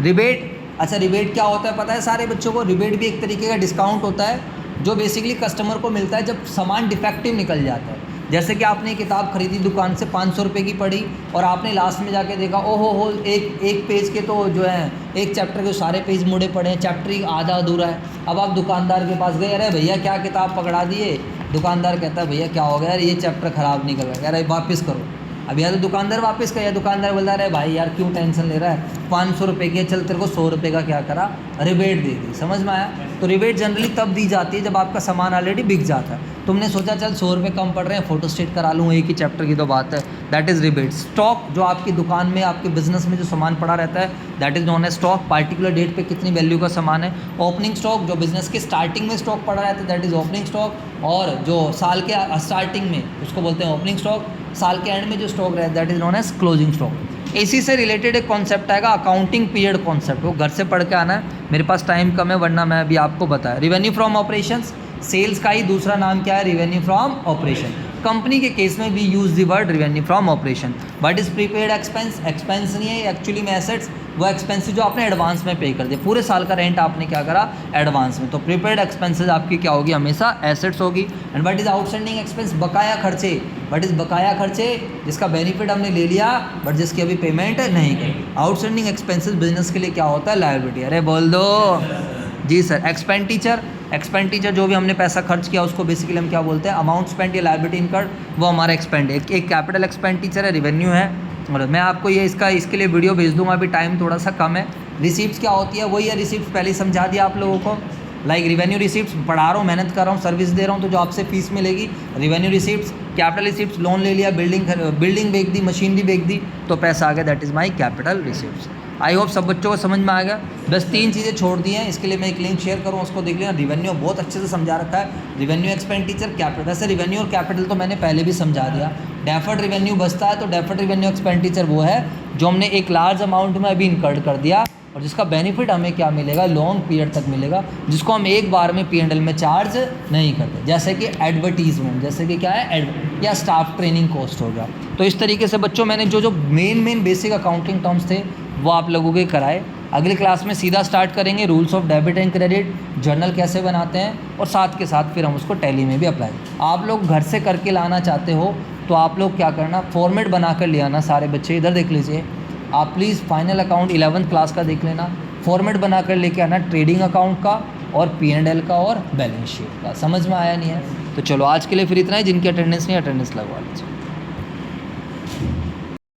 रिबेट, अच्छा रिबेट क्या होता है पता है सारे बच्चों को? रिबेट भी एक तरीके का डिस्काउंट होता है जो बेसिकली कस्टमर को मिलता है जब सामान डिफेक्टिव निकल जाता है। जैसे कि आपने किताब खरीदी दुकान से 500 रुपये की पड़ी और आपने लास्ट में जाके देखा ओहो हो एक पेज के तो जो है एक चैप्टर के सारे पेज मुड़े पड़े हैं, चैप्टर ही आधा अधूरा है। अब आप दुकानदार के पास गए, अरे भैया क्या किताब पकड़ा दिए? दुकानदार कहता है भैया क्या हो गया यार, ये चैप्टर ख़राब निकल रहा है, अरे वापस करो। अब या तो दुकानदार वापस कर, या दुकानदार बोलता है भाई यार क्यों टेंशन ले रहा है, 500 रुपये की, चल तेरे को 100 रुपये का क्या करा, रिबेट दे दी। समझ में आया? तो रिबेट जनरली तब दी जाती है जब आपका सामान ऑलरेडी बिक जाता है। तुमने सोचा चल 100 रुपये कम पड़ रहे हैं, फोटो स्टेट करा लूँ, एक ही चैप्टर की तो बात है, दैट इज़ रिबेट। स्टॉक, जो आपकी दुकान में आपके बिजनेस में जो सामान पड़ा रहता है, that is known as stock. Particular date पे कितनी वैल्यू का सामान है। ओपनिंग स्टॉक, जो बिजनेस के स्टार्टिंग में स्टॉक पड़ा रहता है, दैट इज़ ओपनिंग स्टॉक। और जो साल के स्टार्टिंग में उसको बोलते हैं ओपनिंग स्टॉक। साल के एंड में जो स्टॉक रहता है that is known as closing stock. इसी से रिलेटेड एक कॉन्सेप्ट आएगा अकाउंटिंग पीरियड कॉन्सेप्ट, वो घर से पढ़ के आना है, मेरे पास टाइम कम है वरना मैं अभी आपको बताया। रिवेन्यू फ्रॉम ऑपरेशंस, सेल्स का ही दूसरा नाम क्या है? Revenue from operation. कंपनी के केस में we use the word revenue from operation. What is prepaid expense? Expense नहीं है एक्चुअली में एसेट्स, वो एक्सपेंसेस जो आपने एडवांस में पे कर दिए। पूरे साल का रेंट आपने क्या करा? एडवांस में। तो प्रीपेड एक्सपेंसेस आपकी क्या होगी? हमेशा एसेट्स होगी। And what is outstanding expense? बकाया खर्चे। व्हाट इज़ बकाया खर्चे? जिसका बेनिफिट हमने ले लिया बट जिसकी अभी पेमेंट नहीं करी। आउटस्टैंडिंग एक्सपेंसेस बिजनेस के लिए क्या होता है? लायबिलिटी। अरे बोल दो जी सर। एक्सपेंडिचर, एक्सपेंडिचर जो भी हमने पैसा खर्च किया उसको बेसिकली हम क्या बोलते हैं? अमाउंट स्पेंड या लायबिलिटी इनकर्ड, वो हमारा एक्सपेंड। एक कैपिटल एक्सपेंडिचर है, रिवेन्यू है। और मैं आपको ये इसके लिए वीडियो भेज दूंगा, अभी टाइम थोड़ा सा कम है। रिसीप्ट्स क्या होती है? वही है रिसीप्ट, पहले ही समझा दिया आप लोगों को। लाइक रिवेन्यू रिसीप्ट्स, पढ़ा रहा हूँ, मेहनत कर रहा हूँ, सर्विस दे रहा हूँ, तो जो आपसे फीस मिलेगी revenue receipts. Capital receipts, loan ले लिया, बिल्डिंग बेच दी, मशीनरी बेच दी, तो पैसा आ गया, that is my capital receipts. I hope सब बच्चों को समझ में आ गया। बस 3 चीज़ें छोड़ दी हैं, इसके लिए मैं एक लिंक शेयर करूँ, उसको देख लेना। रिवेन्यू बहुत अच्छे से समझा रखा है, रिवेन्यू एक्सपेंडिचर कैपिटल। वैसे रिवेन्यू और कैपिटल तो मैंने पहले भी समझा दिया। डेफर्ड रिवेन्यू बचता है, तो डेफर्ड रिवेन्यू एक्सपेंडिचर वो है जो हमने एक लार्ज अमाउंट में अभी इनकर्ड कर दिया और जिसका बेनिफिट हमें क्या मिलेगा? लॉन्ग पीरियड तक मिलेगा, जिसको हम एक बार में P&L में चार्ज नहीं करते। जैसे कि एडवर्टीजमेंट, जैसे कि क्या है या स्टाफ ट्रेनिंग कॉस्ट हो गया। तो इस तरीके से बच्चों मैंने जो मेन बेसिक अकाउंटिंग टर्म्स थे वो आप लोगों के कराए। अगली क्लास में सीधा स्टार्ट करेंगे rules of debit and credit, journal कैसे बनाते हैं, और साथ के साथ फिर हम उसको टैली में भी अप्लाई। आप लोग घर से करके लाना चाहते हो तो आप लोग क्या करना, फॉर्मेट बना कर ले आना। सारे बच्चे इधर देख लीजिए आप please, final account 11th class का देख लेना, फॉर्मेट बना कर लेके आना ट्रेडिंग अकाउंट का और P&L का और बैलेंस शीट का। समझ में आया नहीं है तो चलो आज के लिए फिर इतना ही। जिनकी अटेंडेंस नहीं, अटेंडेंस लगवा लीजिए।